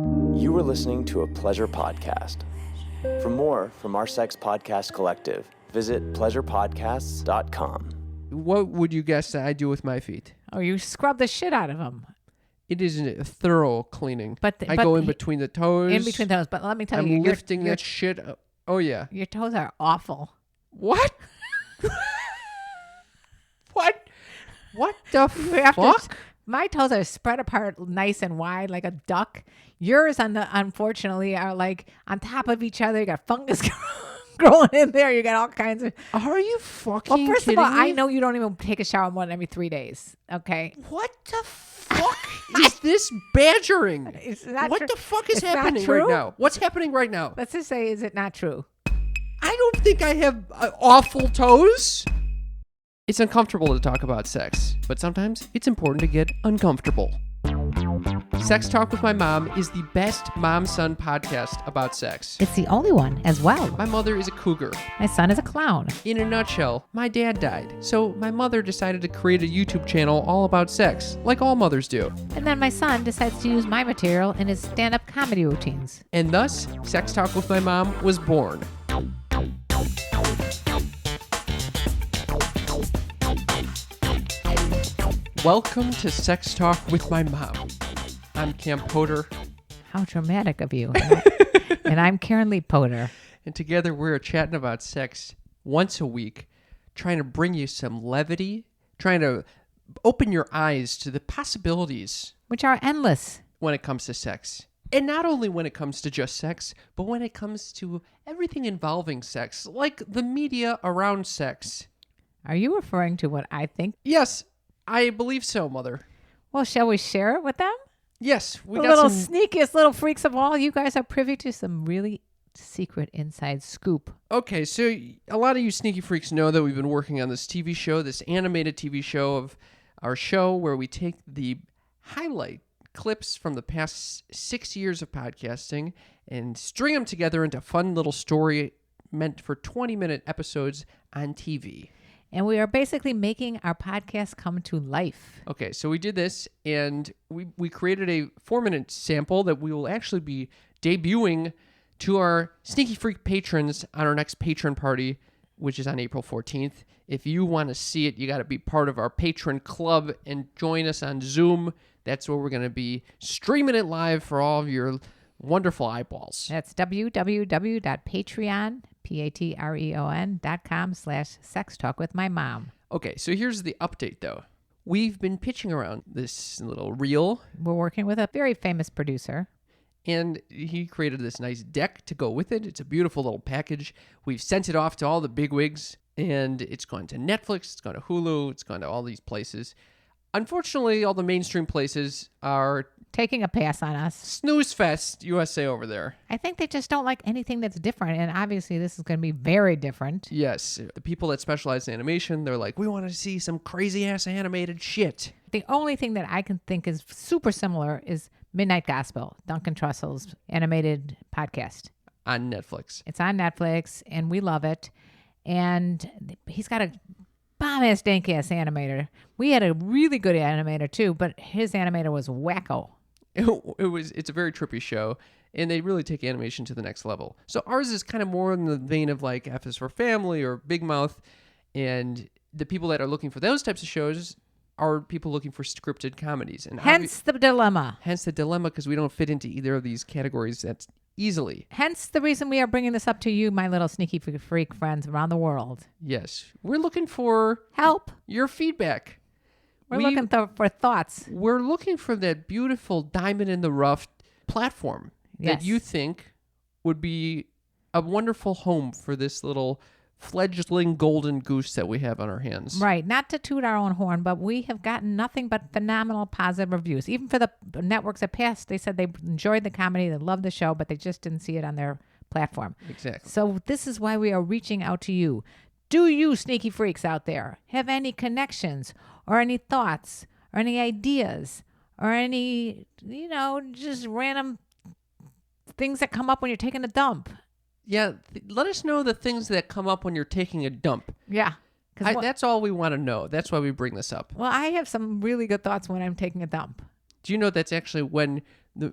You are listening to a pleasure podcast. For more from our sex podcast collective, visit pleasurepodcasts.com. What would you guess that I do with my feet? Oh, you scrub the shit out of them. It is a thorough cleaning. But I go in between the toes. In between toes. But let me tell I'm you, lifting that shit up. Oh, yeah. Your toes are awful. What? What the fuck? My toes are spread apart nice and wide like a duck. Yours, unfortunately, are like on top of each other. You got fungus growing in there. You got all kinds of... Are you fucking Well, first of kidding all, me? I know you don't even take a shower more than every 3 days. Okay? What the fuck is this badgering? It's not What true. the fuck is It's not happening true? right now? What's happening right now? Let's just say, is it not true? I don't think I have awful toes. It's uncomfortable to talk about sex, but sometimes it's important to get uncomfortable. Sex Talk with My Mom is the best mom-son podcast about sex. It's the only one as well. My mother is a cougar. My son is a clown. In a nutshell, my dad died, so my mother decided to create a YouTube channel all about sex, like all mothers do. And then my son decides to use my material in his stand-up comedy routines. And thus, Sex Talk with My Mom was born. Welcome to Sex Talk with My Mom. I'm Cam Potter. How dramatic of you. And I'm Karen Lee Potter. And together we're chatting about sex once a week, trying to bring you some levity, trying to open your eyes to the possibilities Which are endless. when it comes to sex. And not only when it comes to just sex, but when it comes to everything involving sex, like the media around sex. Are you referring to what I think? Yes, I believe so, Mother. Well, shall we share it with them? Yes, we The got little some... sneakiest little freaks of all. You guys are privy to some really secret inside scoop. Okay, so a lot of you sneaky freaks know that we've been working on this TV show, this animated TV show of our show where we take the highlight clips from the past 6 years of podcasting and string them together into a fun little story meant for 20-minute episodes on TV. And we are basically making our podcast come to life. Okay, so we did this, and we created a 4-minute sample that we will actually be debuting to our Sneaky Freak patrons on our next patron party, which is on April 14th. If you want to see it, you got to be part of our patron club and join us on Zoom. That's where we're going to be streaming it live for all of your wonderful eyeballs. That's www.patreon.com/sex talk with my mom. Okay, so here's the update, though. We've been pitching around this little reel, We're working with a very famous producer. and he created this nice deck to go with it. It's a beautiful little package. We've sent it off to all the bigwigs, and it's gone to Netflix, it's gone to Hulu, it's gone to all these places. Unfortunately, all the mainstream places are Taking a pass on us. Snooze Fest USA over there. I think they just don't like anything that's different. And obviously, this is going to be very different. Yes, the people that specialize in animation, they're like, we want to see some crazy-ass animated shit. The only thing that I can think is super similar is Midnight Gospel, Duncan Trussell's animated podcast. On Netflix. It's on Netflix, and we love it. And he's got a bomb-ass, dank-ass animator. We had a really good animator, too, but his animator was wacko. It's a very trippy show, and they really take animation to the next level. So ours is kind of more in the vein of like F is for Family or Big Mouth, and the people that are looking for those types of shows are people looking for scripted comedies. And Hence the dilemma. hence the dilemma, because we don't fit into either of these categories that easily. Hence the reason we are bringing this up to you, my little sneaky freak friends around the world. Yes, we're looking for Help. your feedback. We're looking for thoughts. We're looking for that beautiful diamond in the rough platform Yes. that you think would be a wonderful home for this little fledgling golden goose that we have on our hands. Right. Not to toot our own horn, but we have gotten nothing but phenomenal positive reviews. Even for the networks that passed, they said they enjoyed the comedy, they loved the show, but they just didn't see it on their platform. Exactly. So this is why we are reaching out to you. Do you sneaky freaks out there have any connections or any thoughts or any ideas or any, just random things that come up when you're taking a dump? Yeah, let us know the things that come up when you're taking a dump. Yeah. That's all we want to know. That's why we bring this up. Well, I have some really good thoughts when I'm taking a dump. Do you know that's actually when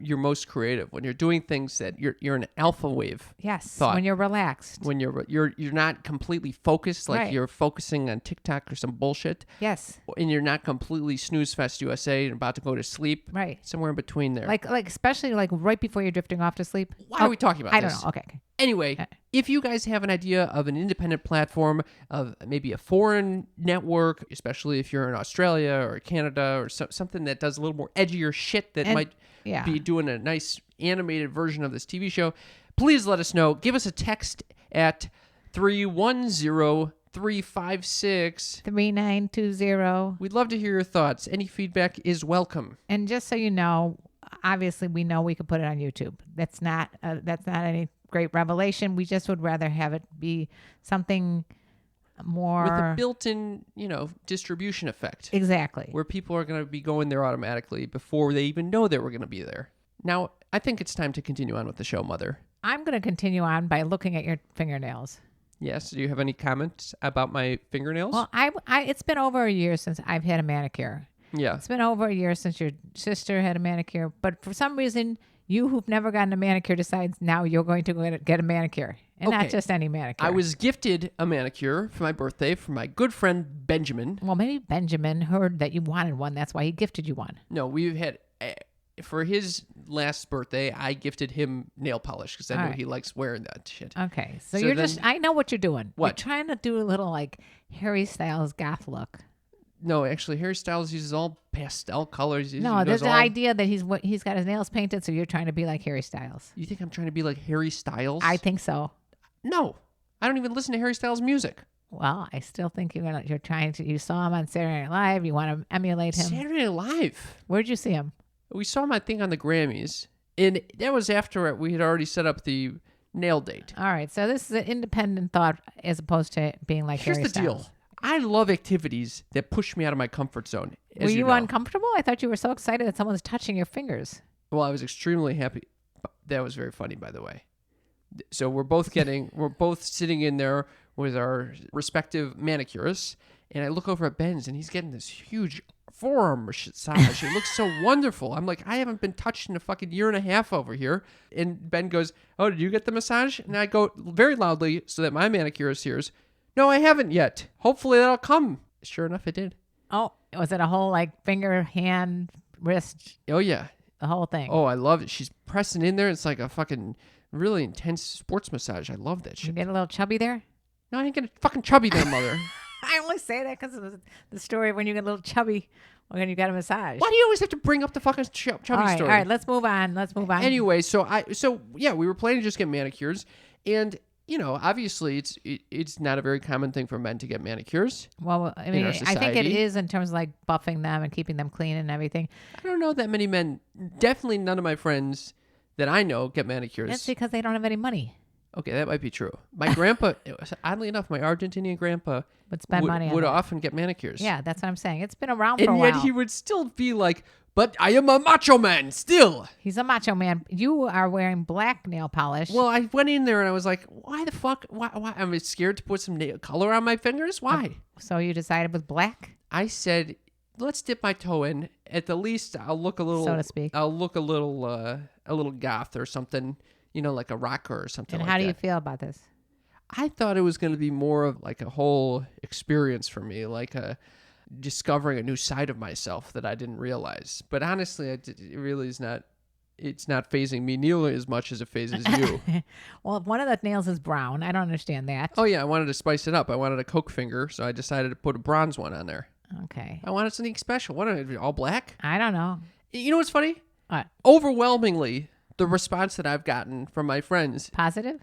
you're most creative, when you're doing things that you're an alpha wave. Yes, thought. when you're relaxed. When you're not completely focused, like Right. you're focusing on TikTok or some bullshit, Yes, and you're not completely snooze fest USA and about to go to sleep. right. Somewhere in between there. Like especially like right before you're drifting off to sleep. Why are we talking about I this? don't know. Okay. Anyway, if you guys have an idea of an independent platform, of maybe a foreign network, especially if you're in Australia or Canada or something that does a little more edgier shit that might be doing a nice animated version of this TV show, please let us know. Give us a text at 310-356. 3920. We'd love to hear your thoughts. Any feedback is welcome. And just so you know, obviously we know we could put it on YouTube. That's not any great revelation. We just would rather have it be something more With a built-in, distribution effect. Exactly. Where people are going to be going there automatically before they even know they were going to be there. Now, I think it's time to continue on with the show, Mother. I'm going to continue on by looking at your fingernails. Yes. Do you have any comments about my fingernails? Well, it's been over a year since I've had a manicure. Yeah. It's been over a year since your sister had a manicure, but for some reason, you who've never gotten a manicure decides now you're going to get a manicure, and not just any manicure. I was gifted a manicure for my birthday from my good friend Benjamin. Well, maybe Benjamin heard that you wanted one. That's why he gifted you one. No, we've had for his last birthday, I gifted him nail polish because I knew he likes wearing that shit. Okay, so you're I know what you're doing. What? You're trying to do a little like Harry Styles goth look. No, actually, Harry Styles uses all pastel colors. No, there's the idea that he's got his nails painted, so you're trying to be like Harry Styles. You think I'm trying to be like Harry Styles? I think so. No, I don't even listen to Harry Styles' music. Well, I still think you're trying to. You saw him on Saturday Night Live. You want to emulate him. Saturday Night Live. Where'd you see him? We saw him, I think, on the Grammys, and that was after we had already set up the nail date. All right, so this is an independent thought as opposed to being like Here's Harry the Styles. deal. I love activities that push me out of my comfort zone. Were you know. uncomfortable? I thought you were so excited that someone's touching your fingers. Well, I was extremely happy. That was very funny, by the way. So we're both sitting in there with our respective manicurists, and I look over at Ben's, and he's getting this huge forearm massage. It looks so wonderful. I'm like, I haven't been touched in a fucking year and a half over here. And Ben goes, "Oh, did you get the massage?" And I go very loudly so that my manicurist hears, "No, I haven't yet. Hopefully that'll come." Sure enough, it did. Oh, was it a whole like finger, hand, wrist, Oh, yeah. the whole thing? Oh, I love it. She's pressing in there. It's like a fucking really intense sports massage. I love that You shit. get a little chubby there? No, I ain't getting fucking chubby there, mother. I only say that because of the story of when you get a little chubby when you got a massage. Why do you always have to bring up the fucking chubby all right, story? All right, let's move on. Anyway, so yeah, we were planning to just get manicures, and obviously it's not a very common thing for men to get manicures. Well, I mean, I think it is in terms of like buffing them and keeping them clean and everything. I don't know that many men. Definitely none of my friends that I know get manicures. That's because they don't have any money. Okay, that might be true. My grandpa, oddly enough, my Argentinian grandpa Would spend money on would that. often get manicures. Yeah, that's what I'm saying. It's been around for a And while. yet he would still be like, "But I am a macho man still." He's a macho man. You are wearing black nail polish. Well, I went in there and I was like, "Why the fuck? Why? I'm scared to put some nail color on my fingers. Why?" So you decided with black? I said, "Let's dip my toe in. At the least, I'll look a little, So to speak. I'll look a little goth or something, like a rocker or something." And like how do that. you feel about this? I thought it was going to be more of like a whole experience for me, like discovering a new side of myself that I didn't realize. But honestly, it really is not. It's not phasing me nearly as much as it phases you. Well, if one of the nails is brown, I don't understand that. Oh yeah, I wanted to spice it up. I wanted a Coke finger, so I decided to put a bronze one on there. Okay. I wanted something special. What, all black? I don't know. You know what's funny? What? Overwhelmingly, the response that I've gotten from my friends, Positive?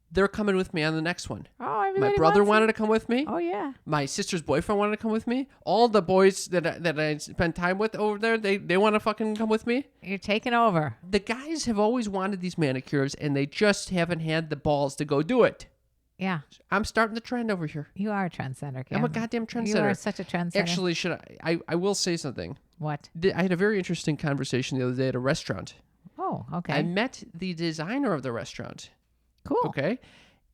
they're coming with me on the next one. Oh, everybody My brother wants it. wanted to come with me. Oh, yeah. My sister's boyfriend wanted to come with me. All the boys that I spend time with over there, they want to fucking come with me. You're taking over. The guys have always wanted these manicures, and they just haven't had the balls to go do it. Yeah. I'm starting the trend over here. You are a trendsetter, Kim. I'm a goddamn trendsetter. You are such a trendsetter. Actually, I will say something. What? I had a very interesting conversation the other day at a restaurant. Oh, okay. I met the designer of the restaurant. Cool. Okay.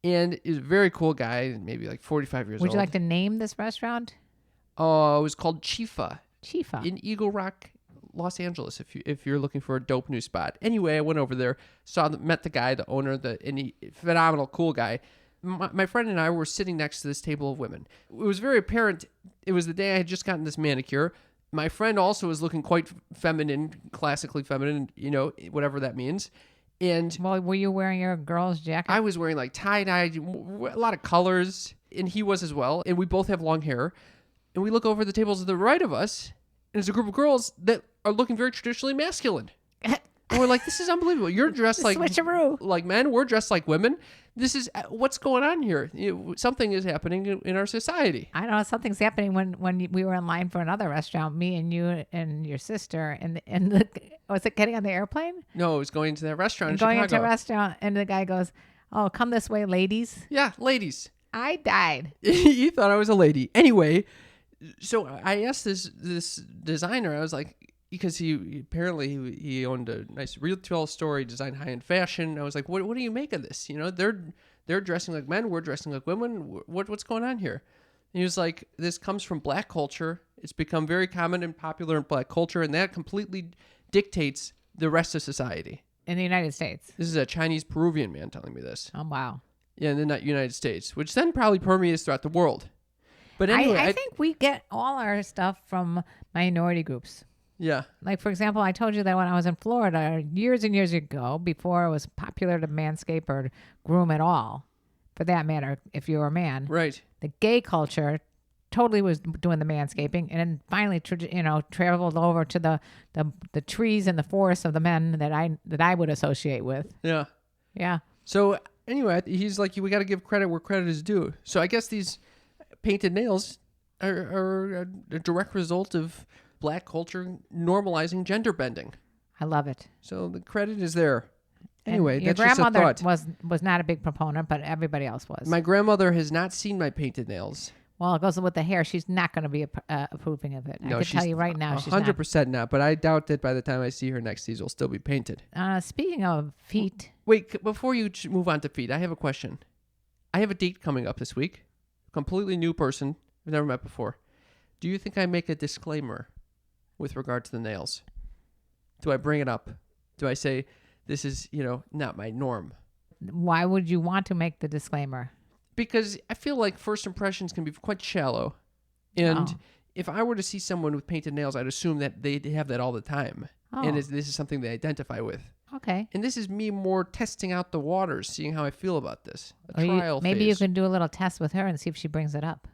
And he's a very cool guy, maybe like 45 years old. Would you like to name this restaurant? Oh, it was called Chifa Chifa. in Eagle Rock, Los Angeles if you're looking for a dope new spot. Anyway, I went over there, met the guy, the owner, phenomenal, cool guy. My friend and I were sitting next to this table of women. It was very apparent. It was the day I had just gotten this manicure. My friend also was looking quite feminine, classically feminine, whatever that means. And Well, were you wearing your girl's jacket? I was wearing like tie-dye, a lot of colors, and he was as well. And we both have long hair. And we look over the tables to the right of us, and it's a group of girls that are looking very traditionally masculine. And we're like, this is unbelievable. You're dressed like Switcheroo. Like men. We're dressed like women. This is what's going on here. Something is happening in our society. I know something's happening when we were in line for another restaurant, me and you and your sister, and was it getting on the airplane? No, it was going to that restaurant in Going Chicago. into a restaurant, and the guy goes, "Oh, come this way, ladies." Yeah, ladies. I died. You thought I was a lady. Anyway, so I asked this designer, I was like, because he apparently he owned a nice retail store, he designed high-end fashion. I was like, what do you make of this? They're dressing like men, we're dressing like women. What's going on here? And he was like, this comes from black culture. It's become very common and popular in black culture, and that completely dictates the rest of society. In the United States. This is a Chinese Peruvian man telling me this. Oh, wow. Yeah, in the United States, which then probably permeates throughout the world. But anyway, I think we get all our stuff from minority groups. Yeah. Like, for example, I told you that when I was in Florida years and years ago, before it was popular to manscape or groom at all, for that matter, if you were a man, Right. the gay culture totally was doing the manscaping, and then finally, traveled over to the trees and the forests of the men that I would associate with. Yeah. Yeah. So anyway, he's like, we got to give credit where credit is due. So I guess these painted nails are a direct result of black culture normalizing gender bending. I love it. So the credit is there. Anyway, and your that's just a grandmother thought. was not a big proponent, but everybody else was. My grandmother has not seen my painted nails. Well, it goes with the hair. She's not going to be approving of it. No, I can tell you right now, she's 100% not. But I doubt that by the time I see her next, these will still be painted. not. Speaking of feet, Wait, before you move on to feet, I have a question. I have a date coming up this week. Completely new person I've never met before. Do you think I make a disclaimer with regard to the nails? Do I bring it up? Do I say, this is, not my norm? why would you want to make the disclaimer? Because I feel like first impressions can be quite shallow. And Oh. if I were to see someone with painted nails, I'd assume that they have that all the time. And Oh. this is something they identify with. Okay. And this is me more testing out the waters, seeing how I feel about this. A Or trial maybe you phase. can do a little test with her and see if she brings it up.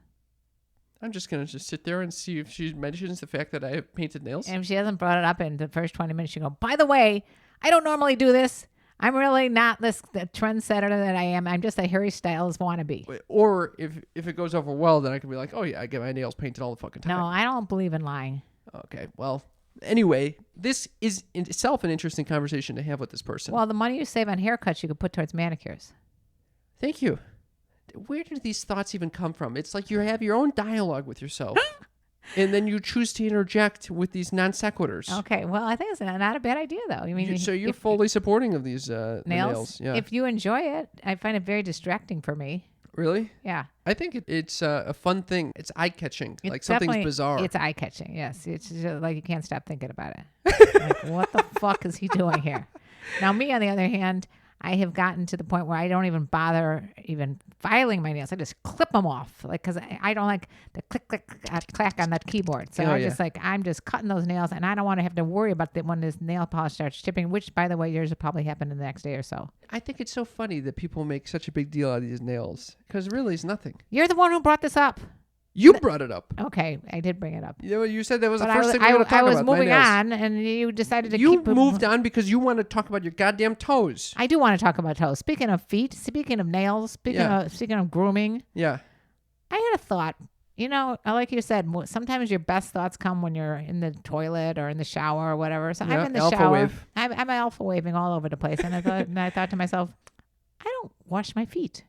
I'm just going to just sit there and see if she mentions the fact that I have painted nails. And if she hasn't brought it up in the first 20 minutes, you go, by the way, I don't normally do this. I'm really not the trendsetter that I am. I'm just a Harry Styles wannabe. Or if it goes over well, then I can be like, oh yeah, I get my nails painted all the fucking time. No, I don't believe in lying. Okay, well, anyway, this is in itself an interesting conversation to have with this person. Well, the money you save on haircuts, you could put towards manicures. Thank you. Where do these thoughts even come from? It's like you have your own dialogue with yourself. And then you choose to interject with these non sequiturs. Okay, well, I think it's not a bad idea, though. I mean, So you're if- fully supporting of these the nails. Yeah. If you enjoy it, I find it very distracting for me. Really? Yeah. I think it's a fun thing. It's eye-catching. It's Like something's definitely- bizarre. It's eye-catching, yes. It's just like you can't stop thinking about it. Like, what the fuck is he doing here? Now, me, on the other hand, I have gotten to the point where I don't even bother even filing my nails. I just clip them off, like, because I don't like the click, click, clack on that keyboard. So Oh, I'm just cutting those nails, and I don't want to have to worry about when this nail polish starts chipping, which, by the way, yours will probably happen in the next day or so. I think it's so funny that people make such a big deal out of these nails because really it's nothing. You're the one who brought this up. You brought it up. Okay, I did bring it up. You said that was the But first thing we were going to talk I was about. my moving nails. on, and you decided to You keep moved on because you want to talk about your goddamn toes. I do want to talk about toes. Speaking of feet, speaking of nails, speaking of grooming, Yeah. I had a thought. Like you said, sometimes your best thoughts come when you're in the toilet or in the shower or whatever. So Yeah, I'm in the alpha shower. wave. I'm alpha waving all over the place, and I thought to myself, I don't wash my feet.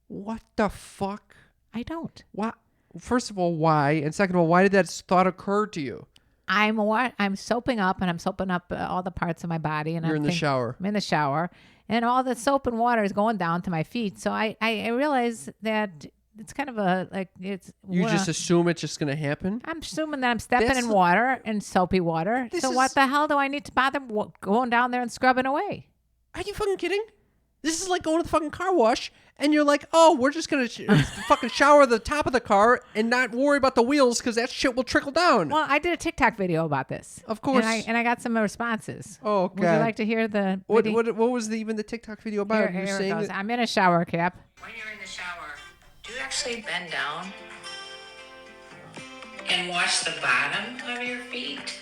What the fuck? I don't. What? First of all, why? And second of all, why did that thought occur to you? I'm soaping up, and I'm soaping up all the parts of my body, and You're in the shower. I'm in the shower, and all the soap and water is going down to my feet. So I realize that it's kind of a like it's. You just assume it's just gonna happen. I'm assuming that I'm stepping That's in water and soapy water. This So is- what the hell do I need to bother going down there and scrubbing away? Are you fucking kidding? This is like going to the fucking car wash, and you're like, oh, we're just gonna fucking shower the top of the car and not worry about the wheels because that shit will trickle down. Well, I did a TikTok video about this. Of course. And I got some responses. Oh, God. Would you like to hear the What video? what was even the TikTok video about? Here You're it saying goes. that- I'm in a shower cap. When you're in the shower, do you actually bend down and wash the bottom of your feet?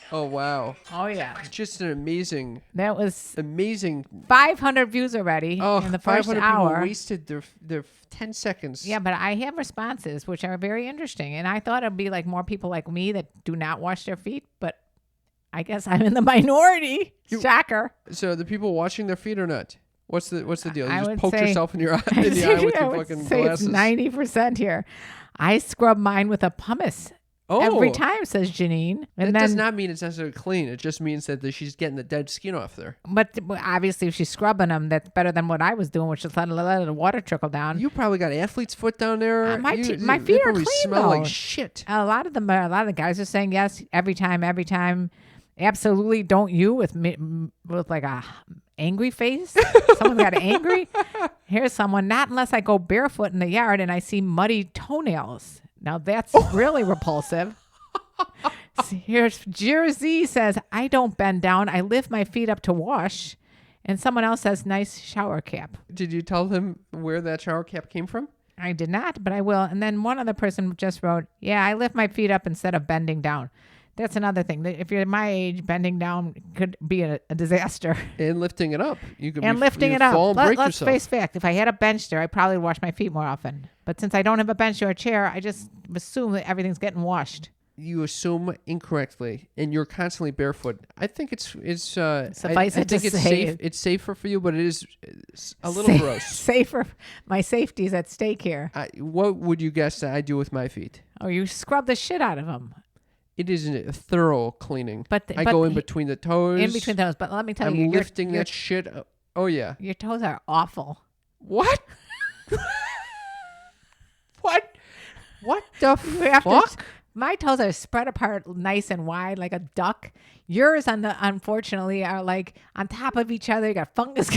Oh wow, Oh yeah, just an amazing that was 500 views already Oh, in the first 500 hour. people wasted their 10 seconds. Yeah, but I have responses which are very interesting, and I thought it'd be like more people like me that do not wash their feet, but I guess I'm in the minority. Shocker. So the people washing their feet or not? What's the deal? You I just would poke say- yourself in your eye, in the eye with I your would fucking say glasses. it's 90% here. I scrub mine with a pumice every time, says Janine. And That then, does not mean it's necessarily clean. It just means that she's getting the dead skin off there. but obviously, if she's scrubbing them, that's better than what I was doing, which is let the water trickle down. You probably got athlete's foot down there. My You- my they feet are probably clean smell though. like shit. A lot of the guys are saying yes every time. Absolutely, don't you with like a angry face? Someone got angry. Here's someone. Not unless I go barefoot in the yard and I see muddy toenails. Now that's really repulsive. Here's Jersey says, I don't bend down. I lift my feet up to wash. And someone else says, nice shower cap. Did you tell them where that shower cap came from? I did not, but I will. And then one other person just wrote, yeah, I lift my feet up instead of bending down. That's another thing. If you're my age, bending down could be a disaster. And lifting it up. You could And lifting you it up. fall and break Let's yourself. face fact. If I had a bench there, I'd probably wash my feet more often. But since I don't have a bench or a chair, I just assume that everything's getting washed. You assume incorrectly, and you're constantly barefoot. I think it's Suffice I it to think it's say- safe. It's safer for you, but it's a little gross. Safer. My safety's at stake here. What would you guess that I do with my feet? Oh, you scrub the shit out of them. It isn't a thorough cleaning. But I go in between the toes. In between those. But let me tell I'm you, lifting your, that shit up. Oh yeah. your toes are awful. What? What? What the You have to- fuck? my toes are spread apart nice and wide like a duck. Yours, unfortunately, are like on top of each other. You got fungus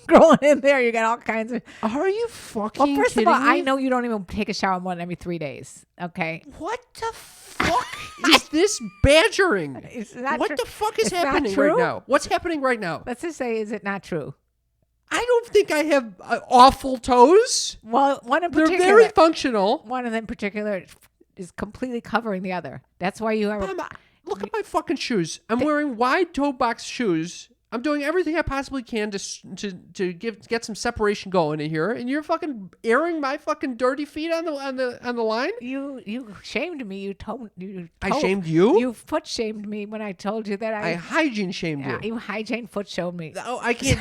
growing in there. You got all kinds of. Are you fucking Well, first of kidding all, me? I know you don't even take a shower more than every 3 days. Okay. What the fuck is this badgering? It's not What true. the fuck is It's not happening true? right now? What's happening right now? Let's just say, is it not true? I don't think I have awful toes. Well, one in They're particular. very functional. One of them in particular is completely covering the other. That's why you are. Look at my fucking shoes. I'm wearing wide toe box shoes. I'm doing everything I possibly can to get some separation going in here, and you're fucking airing my fucking dirty feet on the line. You shamed me. I shamed you? You foot shamed me when I told you that I hygiene shamed you. you hygiene foot showed me. Oh, I can't.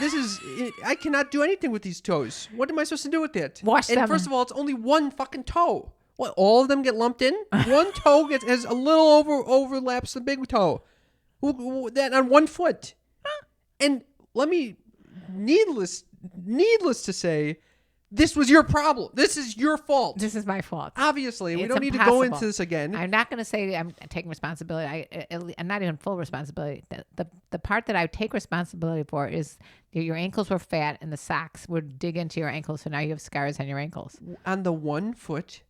I cannot do anything with these toes. What am I supposed to do with that? Wash and them. first of all, it's only one fucking toe. What? All of them get lumped in? One toe has a little overlaps the big toe. That on one foot. And let me, needless to say, this was your problem. This is your fault. This is my fault. Obviously, we It's don't need to go into impossible. this again. I'm not going to say I'm taking responsibility. I'm not even full responsibility. The part that I take responsibility for is that your ankles were fat and the socks would dig into your ankles, so now you have scars on your ankles. On the one foot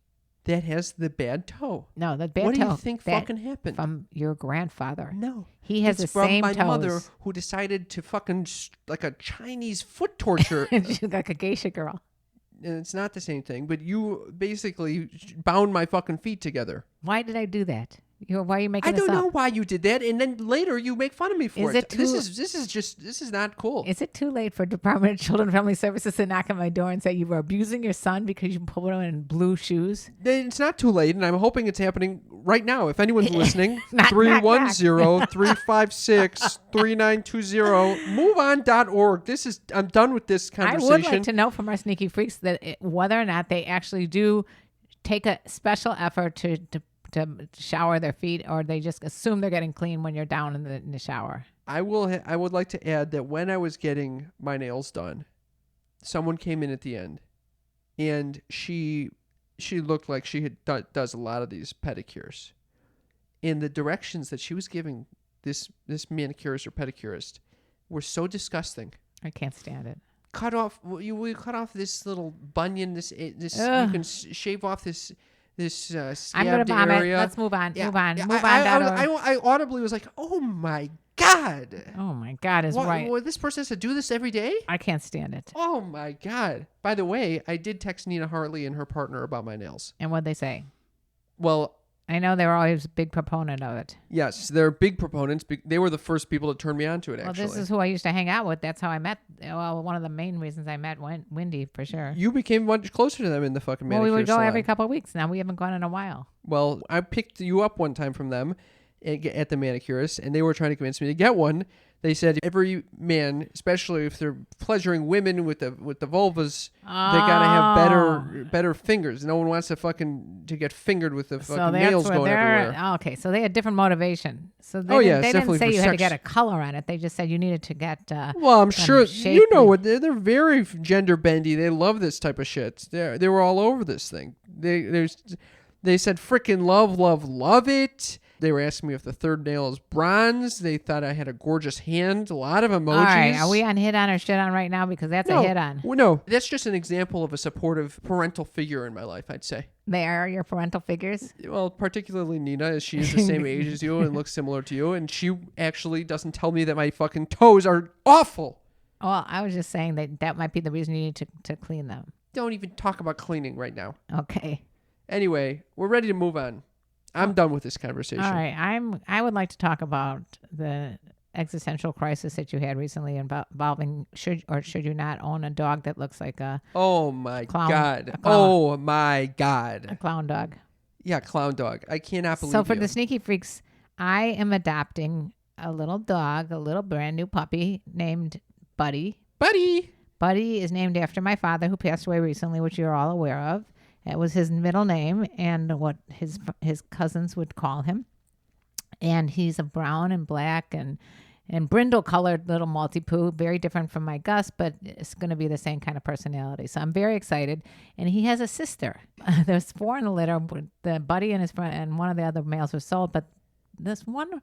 that has the bad toe. No, the bad What do toe. you think that- fucking happened? From your grandfather. No. He has It's the from same my toes. mother who decided to fucking like a Chinese foot torture. She's like a geisha girl. And it's not the same thing, but you basically bound my fucking feet together. Why did I do that? Why are you making I this don't up? know why you did that, and then later you make fun of me for Is it This too- is not cool. Is it too late for Department of Children and Family Services to knock on my door and say you were abusing your son because you put him in blue shoes? It's not too late, and I'm hoping it's happening right now. If anyone's listening, Knock, knock, 310-356-3920, moveon.org. I'm done with this I conversation. would like to know from our sneaky freaks that whether or not they actually do take a special effort to shower their feet, or they just assume they're getting clean when you're down in the shower. I would like to add that when I was getting my nails done, someone came in at the end, and she she looked like she had does a lot of these pedicures. And the directions that she was giving this manicurist or pedicurist were so disgusting. I can't stand it. Cut off you cut off this little bunion. This you Ugh. can shave off this scabbed I'm gonna vomit. area. Let's move on. Yeah, Move on. yeah, Move on. I audibly was like, "Oh my god!" Oh my God, is right. What, this person has to do this every day? I can't stand it. Oh my god! By the way, I did text Nina Hartley and her partner about my nails. And what'd they say? Well, I know they were always a big proponent of it. yes, they're big proponents. They were the first people to turn me on to it. Well, Actually, this is who I used to hang out with. That's how I met. Well, one of the main reasons I met Wendy for sure. you became much closer to them in the fucking Well, manicure we would go salon. every couple of weeks. Now we haven't gone in a while. Well, I picked you up one time from them at the manicurist, and they were trying to convince me to get one. They said every man, especially if they're pleasuring women with the vulvas, they gotta have better fingers. No one wants to get fingered with the fucking nails going everywhere. Oh, okay, so they had different motivation. So they Oh, didn't, yeah, it's they didn't definitely say for you had to sex. get a color on it. They just said you needed to get. Well, I'm sure you know shapely. what they're very gender bendy. They love this type of shit. They were all over this thing. They said frickin' love it. They were asking me if the third nail is bronze. They thought I had a gorgeous hand. A lot of emojis. All right, are we on hit on or shit on right now? Because that's a hit on. Well, no, that's just an example of a supportive parental figure in my life, I'd say. They are your parental figures. Well, particularly Nina, as she is the same age as you and looks similar to you, and she actually doesn't tell me that my fucking toes are awful. Well, I was just saying that might be the reason you need to clean them. Don't even talk about cleaning right now. Okay. Anyway, we're ready to move on. I'm done with this conversation. All right. I would like to talk about the existential crisis that you had recently involving should you not own a dog that looks like a Oh my Clown. god. A clown. Oh my god. clown dog. Yeah, clown dog. I cannot believe So for you. the sneaky freaks, I am adopting a little dog, a little brand new puppy named Buddy. Buddy. Buddy is named after my father, who passed away recently, which you're all aware of. That was his middle name and what his cousins would call him. And he's a brown and black and brindle-colored little Maltipoo, very different from my Gus, but it's going to be the same kind of personality. So I'm very excited. And he has a sister. There's 4 in the litter. The Buddy and his friend and one of the other males were sold, but this one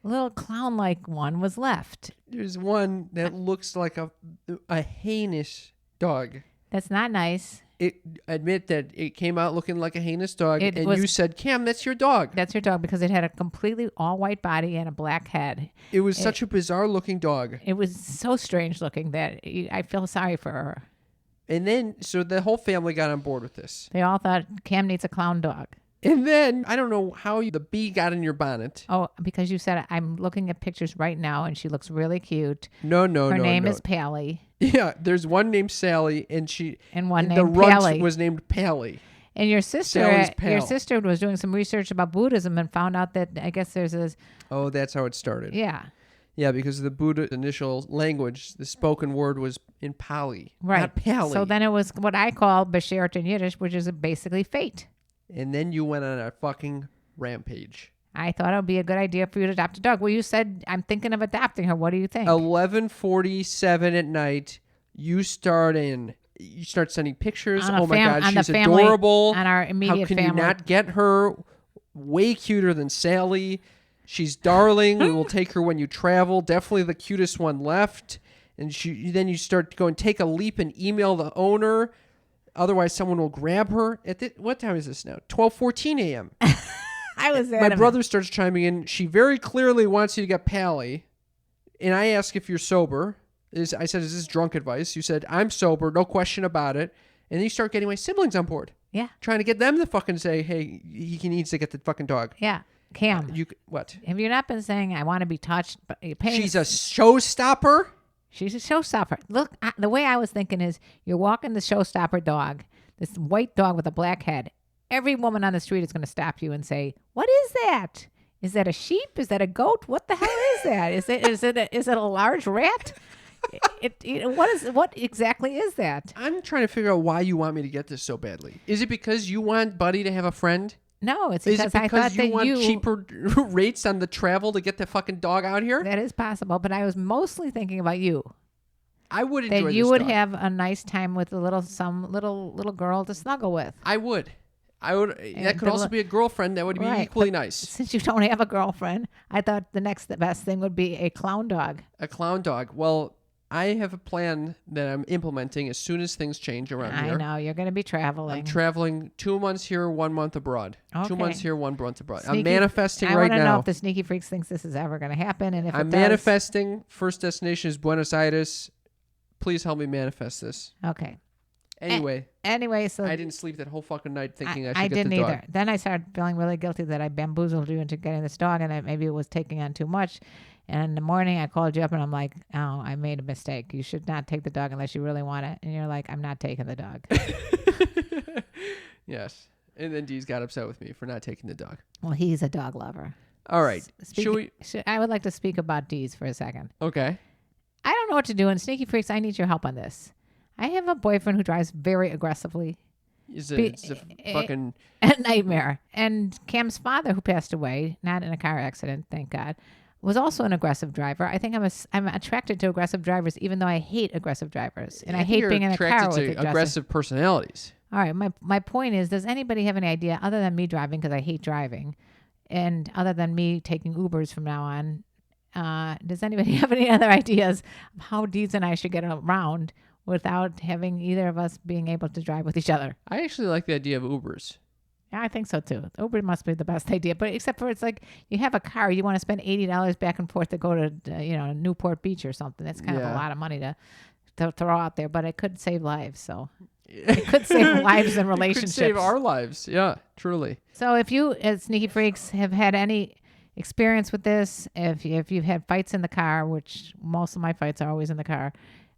little clown-like one was left. There's one that looks like a heinous dog. That's not nice. Admit that it came out looking like a heinous dog, It and was- you said, Cam, that's your dog. That's your dog because it had a completely all-white body and a black head. It was such a bizarre-looking dog. It was so strange looking that I feel sorry for her. And then, so the whole family got on board with this. They all thought Cam needs a clown dog. And then, I don't know how the bee got in your bonnet. Oh, because you said I'm looking at pictures right now and she looks really cute. No. Her name is Pally. Yeah, there's one named Sally, and one the named runt Pally. was named Pally. And your Sally's sister pal. was doing some research about Buddhism and found out that I guess there's this. Oh, that's how it started. Yeah. Yeah, because the Buddha initial language, the spoken word was in Pali, Right. not Pali. So then it was what I call Bashert in Yiddish, which is basically fate. And then you went on a fucking rampage. I thought it would be a good idea for you to adopt a dog. Well, you said I'm thinking of adopting her. What do you think? 11:47 at night, you start sending pictures. On a Oh my fam- God, on the she's family- adorable. on our immediate How can family. you not get her? Way cuter than Sally. She's darling. We will take her when you travel. Definitely the cutest one left. And then you start going, take a leap and email the owner. Otherwise, someone will grab her. What time is this now? 12:14 a.m. I was My adamant. brother starts chiming in. She very clearly wants you to get Pally. And I ask if you're sober. I said, is this drunk advice? You said, I'm sober, no question about it. And then you start getting my siblings on board. Yeah. Trying to get them to fucking say, hey, he needs to get the fucking dog. Yeah. Cam, What? have you not been saying I want to be touched? But you're paying. She's a showstopper? She's a showstopper. Look, the way I was thinking is you're walking the showstopper dog, this white dog with a black head. Every woman on the street is going to stop you and say, "What is that? Is that a sheep? Is that a goat? What the hell is that? Is it a large rat? What exactly is that?" I'm trying to figure out why you want me to get this so badly. Is it because you want Buddy to have a friend? No, it's Is because it I because thought you that want cheaper rates on the travel to get the fucking dog out here? That is possible, but I was mostly thinking about you. I would enjoy that you this would dog. have a nice time with some little girl to snuggle with. I would. That could the also li- be a girlfriend that would be Right, equally but nice. Since you don't have a girlfriend, I thought the best thing would be a clown dog. A clown dog. Well, I have a plan that I'm implementing as soon as things change around I here. know you're going to be traveling. I'm traveling 2 months here, 1 month abroad. 2 Okay. months here, 1 month abroad. I'm Sneaky- manifesting I right want to know now. if the Sneaky Freaks thinks this is ever going to happen, and if I'm it does. manifesting. First destination is Buenos Aires. Please help me manifest this. Okay. Anyway, So I didn't sleep that whole fucking night thinking I should I get didn't the dog. either. Then I started feeling really guilty that I bamboozled you into getting this dog, and maybe it was taking on too much. And in the morning, I called you up, and I'm like, "Oh, I made a mistake. You should not take the dog unless you really want it." And you're like, "I'm not taking the dog." Yes. And then Dee's got upset with me for not taking the dog. Well, he's a dog lover. All right. I would like to speak about Dee's for a second. Okay. I don't know what to do, and Sneaky Freaks, I need your help on this. I have a boyfriend who drives very aggressively. It's Be- a fucking... A nightmare. And Cam's father, who passed away, not in a car accident, thank God, was also an aggressive driver. I think I'm attracted to aggressive drivers, even though I hate aggressive drivers, and I hate You're being in a car attracted with to aggressive personalities. All right, my point is, does anybody have any idea, other than me driving, because I hate driving, and other than me taking Ubers from now on, does anybody have any other ideas of how Deeds and I should get around without having either of us being able to drive with each other? I actually like the idea of Ubers. Yeah, I think so too. Uber must be the best idea, but except for it's like you have a car, you want to spend $80 back and forth to go to Newport Beach or something. That's kind of a lot of money to throw out there, but it could save lives. So it could save lives and relationships. It could save our lives. Yeah, truly. So if you, as Sneaky Freaks, have had any experience with this, if you've had fights in the car, which most of my fights are always in the car,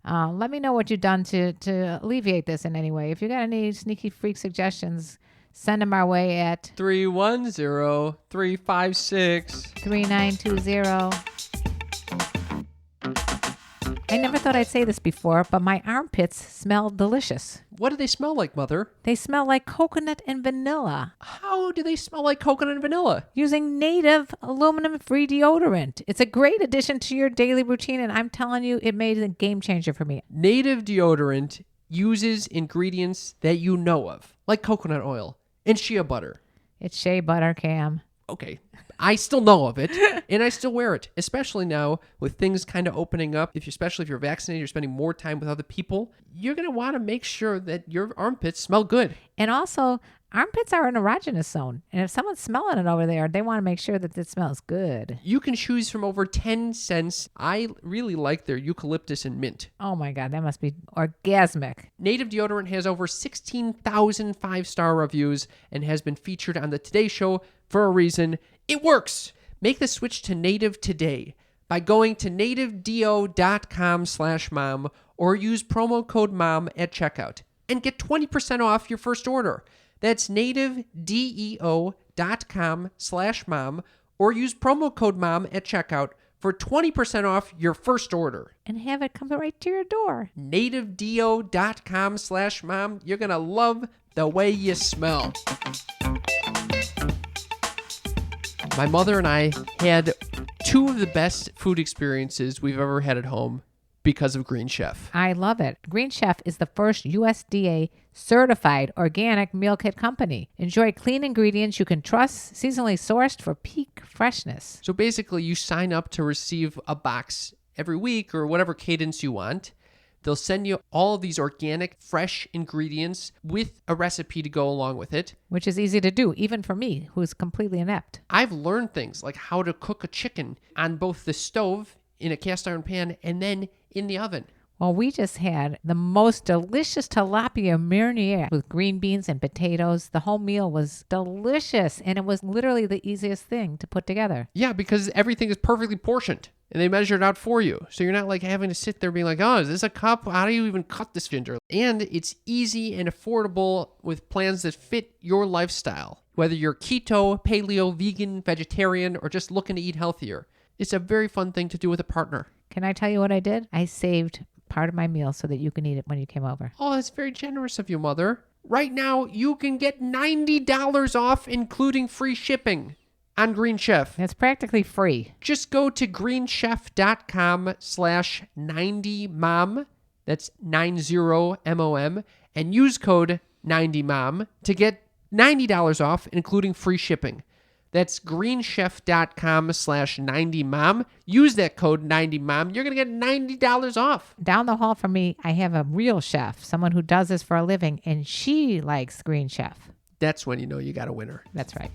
let me know what you've done to alleviate this in any way. If you got any Sneaky Freak suggestions, send them our way at 310-356. 3920. I never thought I'd say this before, but my armpits smell delicious. What do they smell like, Mother? They smell like coconut and vanilla. How do they smell like coconut and vanilla? Using native aluminum-free deodorant. It's a great addition to your daily routine, and I'm telling you, it made a game changer for me. Native deodorant uses ingredients that you know of, like coconut oil and shea butter. It's shea butter, Cam. Okay, I still know of it, and I still wear it, especially now with things kind of opening up. Especially if you're vaccinated, you're spending more time with other people, you're going to want to make sure that your armpits smell good. And also, armpits are an erogenous zone. And if someone's smelling it over there, they want to make sure that it smells good. You can choose from over 10 scents. I really like their eucalyptus and mint. Oh my God, that must be orgasmic. Native deodorant has over 16,000 5-star reviews and has been featured on the Today Show for a reason. It works. Make the switch to Native today by going to nativedeo.com/mom or use promo code MOM at checkout and get 20% off your first order. That's nativedeo.com/mom or use promo code MOM at checkout for 20% off your first order. And have it come right to your door. nativedeo.com/mom. You're going to love the way you smell. My mother and I had two of the best food experiences we've ever had at home because of Green Chef. I love it. Green Chef is the first USDA certified organic meal kit company. Enjoy clean ingredients you can trust, seasonally sourced for peak freshness. So basically, you sign up to receive a box every week or whatever cadence you want. They'll send you all of these organic, fresh ingredients with a recipe to go along with it. Which is easy to do, even for me, who's completely inept. I've learned things like how to cook a chicken on both the stove in a cast iron pan and then in the oven. Well, we just had the most delicious tilapia marinara with green beans and potatoes. The whole meal was delicious, and it was literally the easiest thing to put together. Yeah, because everything is perfectly portioned. And they measure it out for you. So you're not like having to sit there being like, oh, is this a cup? How do you even cut this ginger? And it's easy and affordable with plans that fit your lifestyle. Whether you're keto, paleo, vegan, vegetarian, or just looking to eat healthier. It's a very fun thing to do with a partner. Can I tell you what I did? I saved part of my meal so that you can eat it when you came over. Oh, that's very generous of you, Mother. Right now, you can get $90 off, including free shipping on Green Chef. It's practically free. Just go to greenchef.com/90mom. That's 90MOM, and use code 90mom to get $90 off, including free shipping. That's greenchef.com/90mom. Use that code 90mom. You're going to get $90 off. Down the hall from me, I have a real chef, someone who does this for a living, and she likes Green Chef. That's when you know you got a winner. That's right.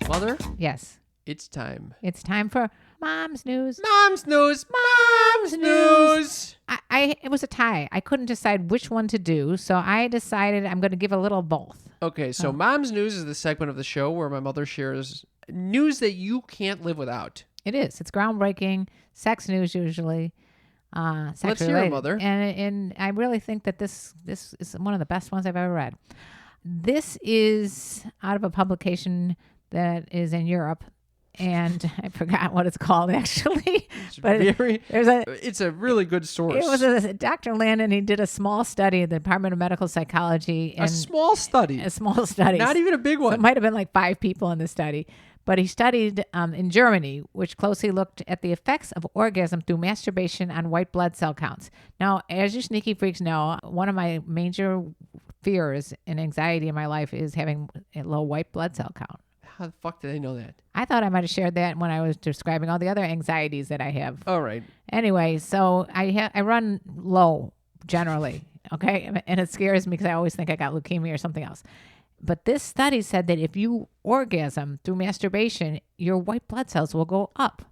Mother, Yes. it's time. It's time for Mom's News. Mom's news. Mom's news. It was a tie. I couldn't decide which one to do, so I decided I'm going to give a little of both. Okay, so Mom's News is the segment of the show where my mother shares news that you can't live without. It is. It's groundbreaking. Sex news usually. Sex Let's hear it, related. Mother. And I really think that this is one of the best ones I've ever read. This is out of a publication that is in Europe, and I forgot what it's called actually. It's a really good source. It was Dr. Landon. He did a small study at the Department of Medical Psychology. A small study. Not even a big one. So it might have been like 5 people in the study. But he studied in Germany, which closely looked at the effects of orgasm through masturbation on white blood cell counts. Now, as you sneaky freaks know, one of my major fears and anxiety in my life is having a low white blood cell count. How the fuck did I know that? I thought I might have shared that when I was describing all the other anxieties that I have. All right. Anyway, so I run low generally, okay? And it scares me because I always think I got leukemia or something else. But this study said that if you orgasm through masturbation, your white blood cells will go up.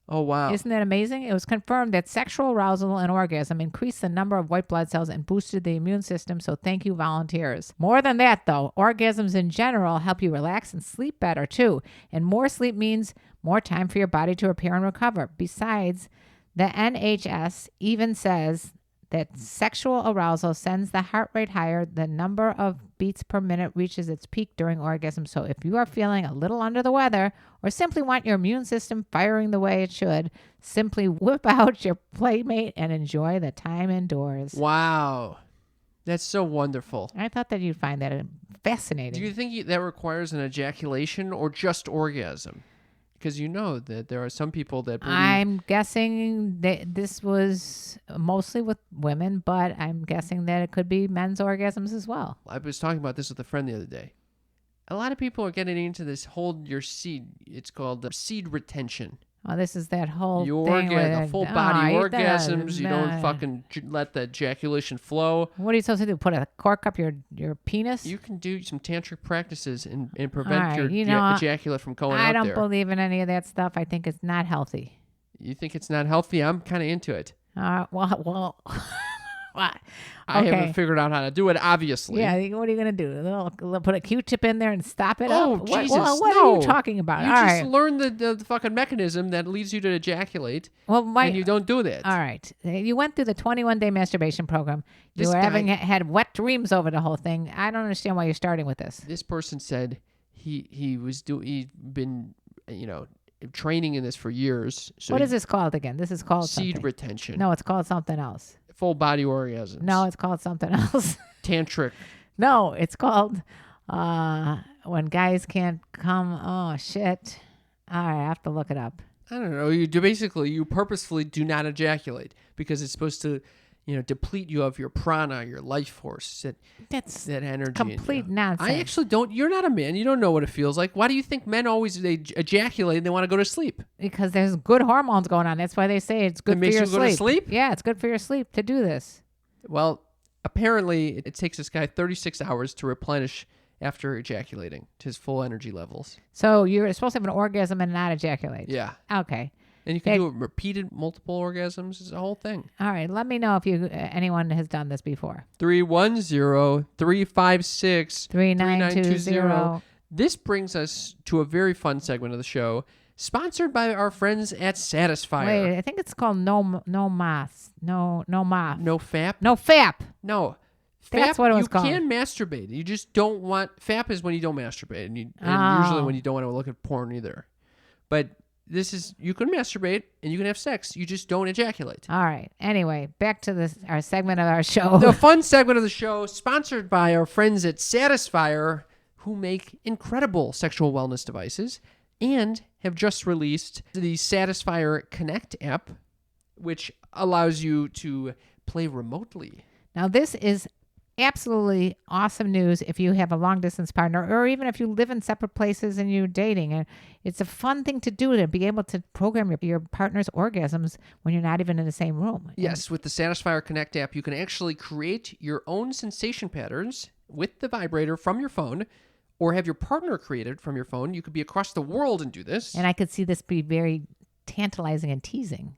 Oh, wow. Isn't that amazing? It was confirmed that sexual arousal and orgasm increased the number of white blood cells and boosted the immune system, so thank you, volunteers. More than that, though, orgasms in general help you relax and sleep better, too. And more sleep means more time for your body to repair and recover. Besides, the NHS even says that sexual arousal sends the heart rate higher. The number of beats per minute reaches its peak during orgasm. So if you are feeling a little under the weather or simply want your immune system firing the way it should, simply whip out your Playmate and enjoy the time indoors. Wow. That's so wonderful. I thought that you'd find that fascinating. Do you think that requires an ejaculation or just orgasm? Because you know that there are some people that believe... I'm guessing that this was mostly with women, but I'm guessing that it could be men's orgasms as well. I was talking about this with a friend the other day. A lot of people are getting into this hold your seed. It's called seed retention. Oh, this is that whole You thing the full body orgasms. You don't fucking let the ejaculation flow. What are you supposed to do? Put a cork up your penis? You can do some tantric practices and prevent your ejaculate from going I out don't there. believe in any of that stuff. I think it's not healthy. You think it's not healthy? I'm kind of into it. Well, I haven't figured out how to do it, obviously. Yeah, what are you going to do? Put a Q-tip in there and stop it Oh, up? Jesus, What are you talking about? You All just right. learn the fucking mechanism that leads you to ejaculate, and you don't do that. All right. You went through the 21-day masturbation program. You This were guy- had wet dreams over the whole thing. I don't understand why you're starting with this. This person said he'd been training in this for years. So What is this called again? This is called seed something. retention. No, it's called something else. Full body orgasms. No, it's called something else. Tantric. No, it's called when guys can't come. Oh, shit. All right, I have to look it up. I don't know. You purposefully do not ejaculate because it's supposed to, deplete you of your prana, your life force, That's that energy. in you. complete nonsense. I actually don't. You're not a man. You don't know what it feels like. Why do you think men always they ejaculate and they want to go to sleep? Because there's good hormones going on. That's why they say it's good It for makes your you go to sleep? Yeah, it's good for your sleep to do this. Well, apparently it takes this guy 36 hours to replenish after ejaculating to his full energy levels. So you're supposed to have an orgasm and not ejaculate. Yeah. Okay. And you can do it repeated multiple orgasms. It's a whole thing. All right. Let me know if anyone has done this before. 310-356-3920. This brings us to a very fun segment of the show, sponsored by our friends at Satisfyer. Wait, I think it's called no mas. No ma. No FAP? No FAP. No. That's what it was called. You can masturbate. You just don't want... FAP is when you don't masturbate, and usually when you don't want to look at porn either. But this is... You can masturbate, and you can have sex. You just don't ejaculate. All right. Anyway, back to our segment of our show. The fun segment of the show, sponsored by our friends at Satisfyer, who make incredible sexual wellness devices and have just released the Satisfyer Connect app. which allows you to play remotely. Now, this is absolutely awesome news if you have a long distance partner or even if you live in separate places and you're dating. And it's a fun thing to do to be able to program your partner's orgasms when you're not even in the same room. Yes, with the Satisfyer Connect app, you can actually create your own sensation patterns with the vibrator from your phone or have your partner create it from your phone. You could be across the world and do this. And I could see this be very tantalizing and teasing.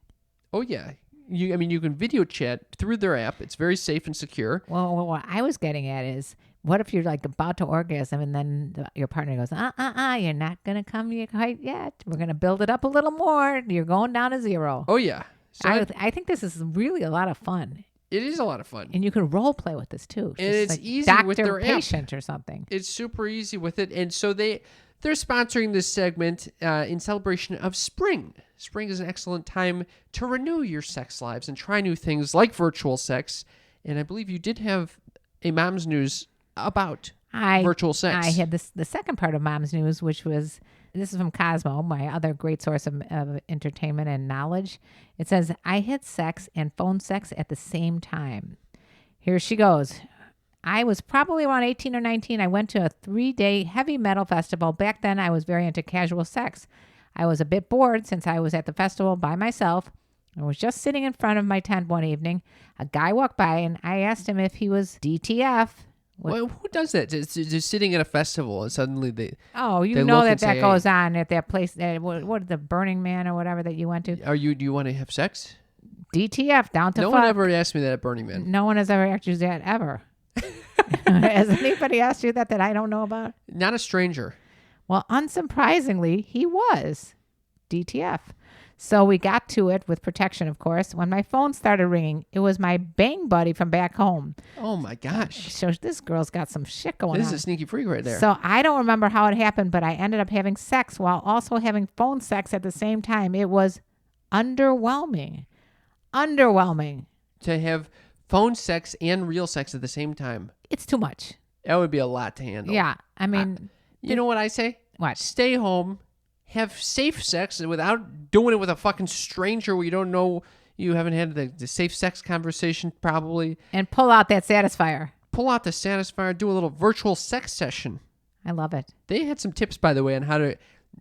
Oh, yeah. You can video chat through their app. It's very safe and secure. Well, what I was getting at is, what if you're like about to orgasm and then your partner goes, you're not going to come quite yet. We're going to build it up a little more. You're going down to 0. Oh, yeah. So I think this is really a lot of fun. it is a lot of fun. And you can role play with this too. And it's like easy doctor, with their app. patient or something. It's super easy with it. And so they're sponsoring this segment in celebration of spring. Spring is an excellent time to renew your sex lives and try new things like virtual sex. And I believe you did have a Mom's News about virtual sex. I had the second part of Mom's News, which was, this is from Cosmo, my other great source of entertainment and knowledge. It says, I had sex and phone sex at the same time. Here she goes. I was probably around 18 or 19. I went to a 3-day heavy metal festival. Back then, I was very into casual sex. I was a bit bored since I was at the festival by myself. I was just sitting in front of my tent one evening. A guy walked by, and I asked him if he was DTF. Well, who does that? Just sitting at a festival and suddenly they... Oh, you they know look that and say, goes on at that place. What the Burning Man or whatever that you went to? Do you want to have sex? DTF, down to No fuck. one ever asked me that at Burning Man. No one has ever asked you that, ever. Has anybody asked you that I don't know about? Not a stranger. Well, unsurprisingly, he was DTF. So we got to it with protection, of course. When my phone started ringing, it was my bang buddy from back home. Oh, my gosh. So this girl's got some shit going This on. is a sneaky freak right there. So I don't remember how it happened, but I ended up having sex while also having phone sex at the same time. It was underwhelming. Underwhelming. To have phone sex and real sex at the same time. It's too much. That would be a lot to handle. Yeah. I mean, You know what I say? What? Stay home, have safe sex without doing it with a fucking stranger where you don't know, you haven't had the safe sex conversation probably. and pull out that satisfier. Pull out the Satisfyer, do a little virtual sex session. I love it. They had some tips, by the way, on how to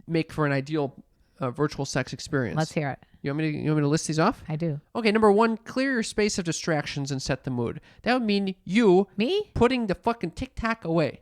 make for an ideal virtual sex experience. Let's hear it. You want me to list these off? I do. Okay, number 1, clear your space of distractions and set the mood. That would mean you Me? putting the fucking TikTok away.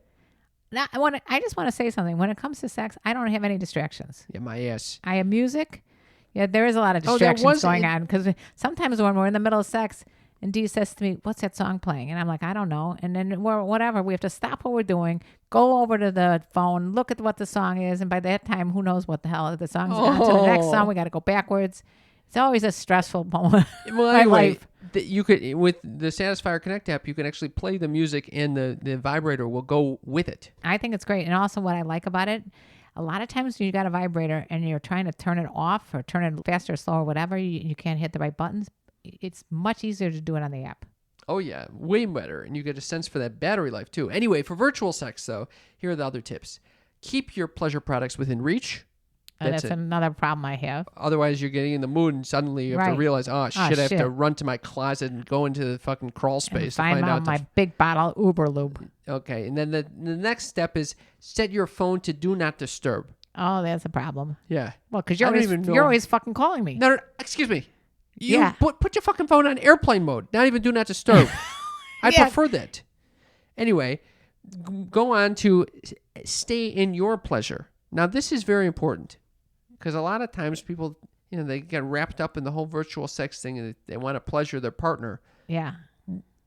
Now, I just want to say something. When it comes to sex, I don't have any distractions. Yeah, my ass. I have music. Yeah, there is a lot of Oh, there distractions was going on because sometimes when we're in the middle of sex and Dee says to me, what's that song playing? And I'm like, I don't know. And then whatever, we have to stop what we're doing, go over to the phone, look at what the song is. And by that time, who knows what the hell the song's on to the next song. We got to go backwards. It's always a stressful moment. Well, My anyway, life. you could, with the Satisfyer Connect app, you can actually play the music and the vibrator will go with it. I think it's great. And also what I like about it, a lot of times when you got a vibrator and you're trying to turn it off or turn it faster or slow or whatever, you can't hit the right buttons. It's much easier to do it on the app. Oh, yeah, way better. And you get a sense for that battery life, too. Anyway, for virtual sex, though, here are the other tips. Keep your pleasure products within reach. That's another problem I have. Otherwise, you're getting in the mood, and suddenly you have to Right. realize, oh, shit, I have shit. to run to my closet and go into the fucking crawl space to Find find out out. my big bottle Uber Lube. Okay, and then the next step is set your phone to do not disturb. Oh, that's a problem. Yeah. Well, because I don't even know. you're always fucking calling me. No, excuse me. You Yeah. put your fucking phone on airplane mode. Not even do not disturb. I Yeah. prefer that. Anyway, go on to stay in your pleasure. Now, this is very important because a lot of times people, they get wrapped up in the whole virtual sex thing and they want to pleasure their partner. Yeah.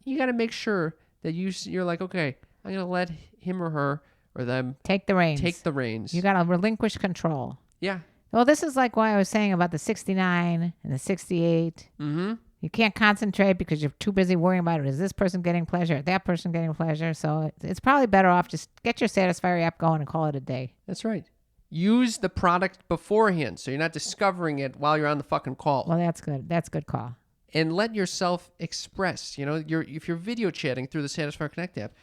You got to make sure that you're like, okay, I'm going to let him or her or them Take the reins. take the reins. You got to relinquish control. Yeah. Well, this is like what I was saying about the 69 and the 68. Mm-hmm. You can't concentrate because you're too busy worrying about it. Is this person getting pleasure? That person getting pleasure? So it's probably better off just get your Satisfyer app going and call it a day. That's right. Use the product beforehand so you're not discovering it while you're on the fucking call. Well, that's good. That's a good call. And let yourself express. If you're video chatting through the Satisfyer Connect app,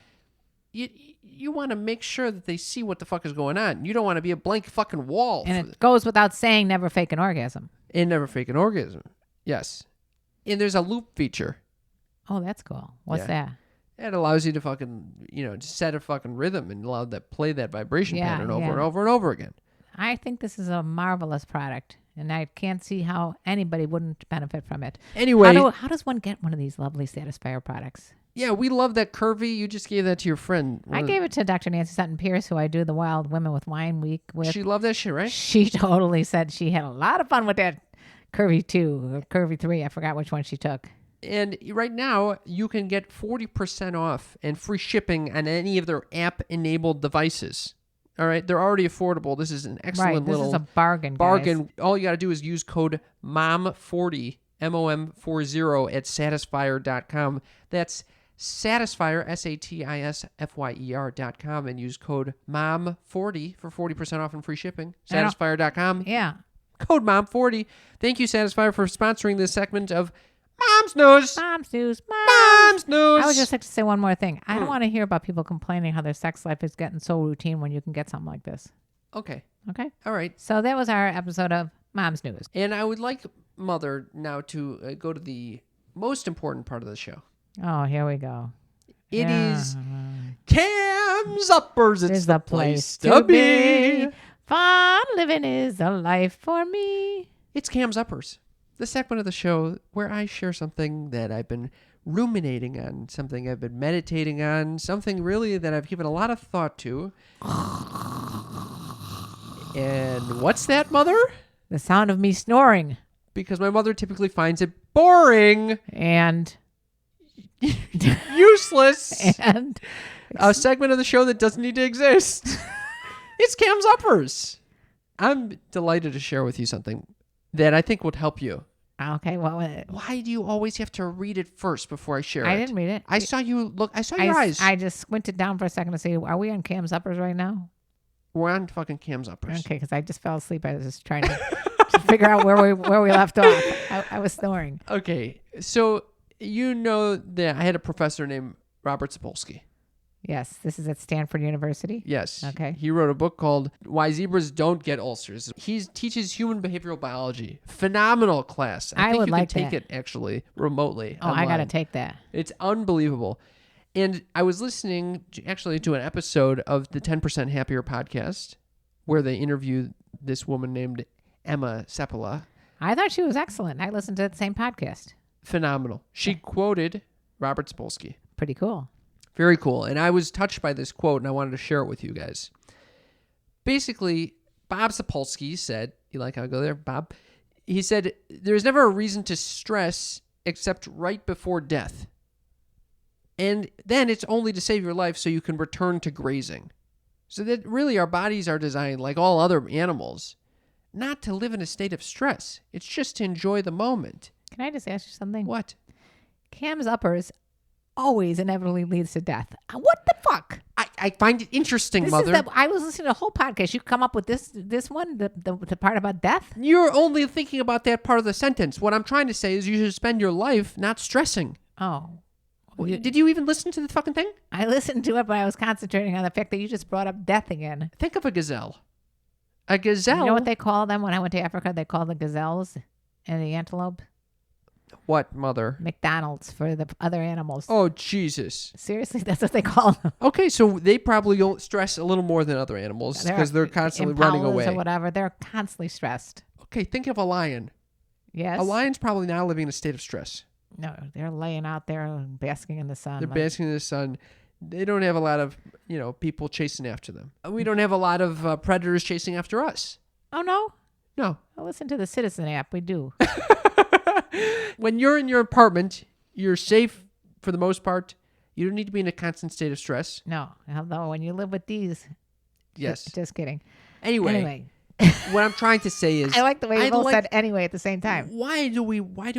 you want to make sure that they see what the fuck is going on. You don't want to be a blank fucking wall. And it goes without saying, never fake an orgasm. And never fake an orgasm. Yes. And there's a loop feature. Oh, that's cool. What's Yeah. that? It allows you to fucking, set a fucking rhythm and allow that play that vibration Yeah, pattern over yeah. and over and over again. I think this is a marvelous product, and I can't see how anybody wouldn't benefit from it. Anyway, How does one get one of these lovely Satisfier products? yeah, we love that curvy. You just gave that to your friend. I gave it to Dr. Nancy Sutton Pierce, who I do the Wild Women with Wine Week with. She loved that shit, right? She totally said she had a lot of fun with that Curvy 2 or Curvy 3. I forgot which one she took. And right now, you can get 40% off and free shipping on any of their app-enabled devices. All right, they're already affordable. This is an excellent Right, this little is a bargain, guys. All you got to do is use code MOM40, MOM40 at satisfier.com. That's Satisfier, SATISFYER.com, and use code MOM40 for 40% off and free shipping. Satisfier.com. Yeah. Code MOM40. Thank you, Satisfier, for sponsoring this segment of Mom's News. Mom's news. Mom's News. I would just like to say one more thing. I don't want to hear about people complaining how their sex life is getting so routine when you can get something like this. Okay. Okay? All right. So that was our episode of Mom's News. And I would like Mother now to go to the most important part of the show. Oh, here we go. It Yeah. is Cam's Uppers. It's It's the place to be. Fun living is a life for me. It's Cam's Uppers, the segment of the show where I share something that I've been ruminating on, something I've been meditating on, something really that I've given a lot of thought to. And what's that, Mother? The sound of me snoring. Because my mother typically finds it boring, And useless, and a segment of the show that doesn't need to exist. It's Cam's Uppers. I'm delighted to share with you something that I think would help you. okay, well, Why do you always have to read it first before I share it? I didn't read it. I saw you look. I saw your eyes. I just squinted down for a second to see, are we on Cam's Uppers right now? We're on fucking Cam's Uppers. Okay, because I just fell asleep. I was just trying to figure out where we left off. I was snoring. Okay, so you know that I had a professor named Robert Sapolsky. Yes, this is at Stanford University. Yes. Okay. He wrote a book called Why Zebras Don't Get Ulcers. He teaches human behavioral biology. Phenomenal class. I think would you like can take that. it actually remotely. Oh, I got to online. take that. It's unbelievable. And I was listening actually to an episode of the 10% Happier podcast where they interviewed this woman named Emma Seppala. I thought she was excellent. I listened to the same podcast. Phenomenal. She quoted Robert Sapolsky. Pretty cool. Very cool. And I was touched by this quote and I wanted to share it with you guys. Basically, Bob Sapolsky said, you like how I go there, Bob? He said, there's never a reason to stress except right before death. And then it's only to save your life so you can return to grazing. So that really our bodies are designed like all other animals, not to live in a state of stress. It's just to enjoy the moment. Can I just ask you something? What? Cam's Uppers always inevitably leads to death. What the fuck? I find it interesting, This Mother. is I was listening to the whole podcast. You come up with this one, the part about death? You're only thinking about that part of the sentence. What I'm trying to say is you should spend your life not stressing. Oh. Did you even listen to the fucking thing? I listened to it, but I was concentrating on the fact that you just brought up death again. Think of a gazelle. A gazelle. You know what they call them when I went to Africa? They call the gazelles and the antelope What, Mother? McDonald's for the other animals. Oh, Jesus. Seriously, that's what they call them. Okay, so they probably don't stress a little more than other animals because they're constantly running impalas away. or whatever. They're constantly stressed. Okay, think of a lion. Yes. A lion's probably not living in a state of stress. No, they're laying out there and basking in the sun. They're like- basking in the sun. They don't have a lot of, people chasing after them. We don't have a lot of predators chasing after us. Oh, no? No. I listen to the Citizen app. We do. When you're in your apartment, you're safe for the most part. You don't need to be in a constant state of stress. No. Although when you live with these. Yes. Just kidding. Anyway, what I'm trying to say is, I like the way you I'd both like- said anyway at the same time. why do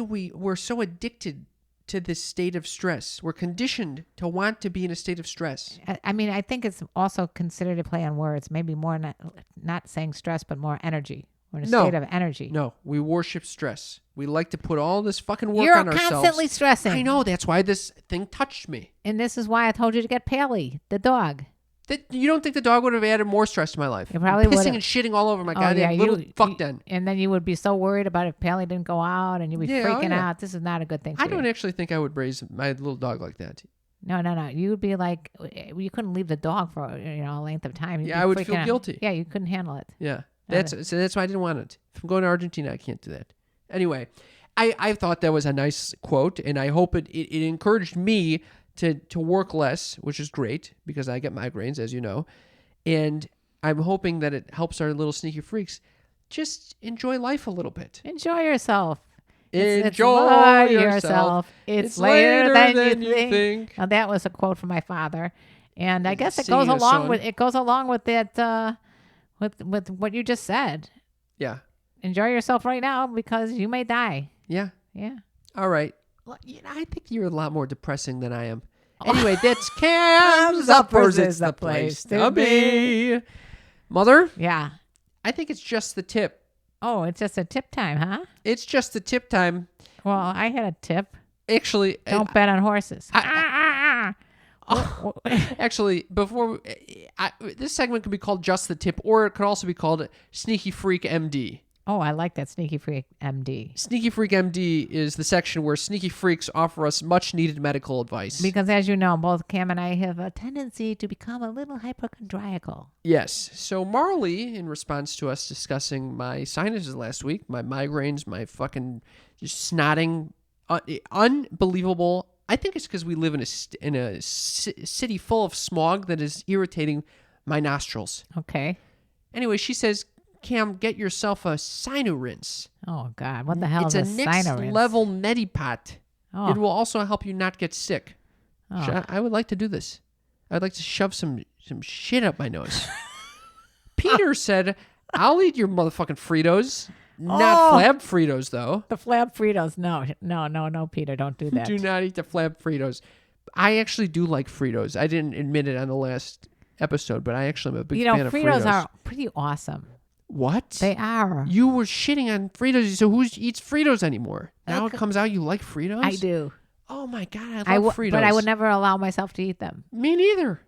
we're so addicted to this state of stress? We're conditioned to want to be in a state of stress. I mean, I think it's also considered a play on words. Maybe more not saying stress, but more energy. We're in a No. state of energy. No, we worship stress. We like to put all this fucking work You're on ourselves. constantly stressing. I know. That's why this thing touched me. And this is why I told you to get Paley, the dog. You don't think the dog would have added more stress to my life? It probably Pissing would've. and shitting all over my Oh, goddamn yeah, little you- fuck den. And then you would be so worried about if Pally didn't go out, and you'd be Yeah, oh, freaking yeah. out. This is not a good thing for I don't you. actually think I would raise my little dog like that. No. You would be like, you couldn't leave the dog for a length of time. You'd Yeah, be I would freaking feel out. guilty. Yeah, you couldn't handle it. Yeah, that's why I didn't want it. If I'm going to Argentina, I can't do that. Anyway, I thought that was a nice quote, and I hope it encouraged me to work less, which is great because I get migraines, as you know, and I'm hoping that it helps our little sneaky freaks just enjoy life a little bit. Enjoy yourself. Enjoy yourself. It's later than you think. Now that was a quote from my father, and I guess it goes Singing a song. along with that with what you just said. Yeah. Enjoy yourself right now because you may die. Yeah. Yeah. All right. Well, I think you're a lot more depressing than I am. Anyway, that's Cam's Uppers. It's the place to be. Mother, Yeah. I think it's just the tip. Oh, it's just a tip time, huh? It's just the tip time. Well, I had a tip. Actually, Don't bet on horses. actually, before this segment could be called just the tip, or it could also be called Sneaky Freak MD. Oh, I like that Sneaky Freak MD. Sneaky Freak MD is the section where sneaky freaks offer us much needed medical advice. Because as you know, both Cam and I have a tendency to become a little hypochondriacal. Yes. So Marley, in response to us discussing my sinuses last week, my migraines, my fucking just snotting, unbelievable. I think it's because we live in a city full of smog that is irritating my nostrils. Okay. Anyway, she says, Cam, get yourself a Sinu rinse. Oh, God. What the hell It's is a next Sinarins? level Medipot. Oh. It will also help you not get sick. Oh. I would like to do this. I'd like to shove some shit up my nose. Peter said, I'll eat your motherfucking Fritos. Not Flab Fritos, though. The Flab Fritos. No, Peter, don't do that. Do not eat the Flab Fritos. I actually do like Fritos. I didn't admit it on the last episode, but I actually am a big fan of Fritos. Fritos are pretty awesome. What? They are. You were shitting on Fritos, so who eats Fritos anymore? Now it comes out you like Fritos? I do. Oh my God, I love Fritos. But I would never allow myself to eat them. Me neither.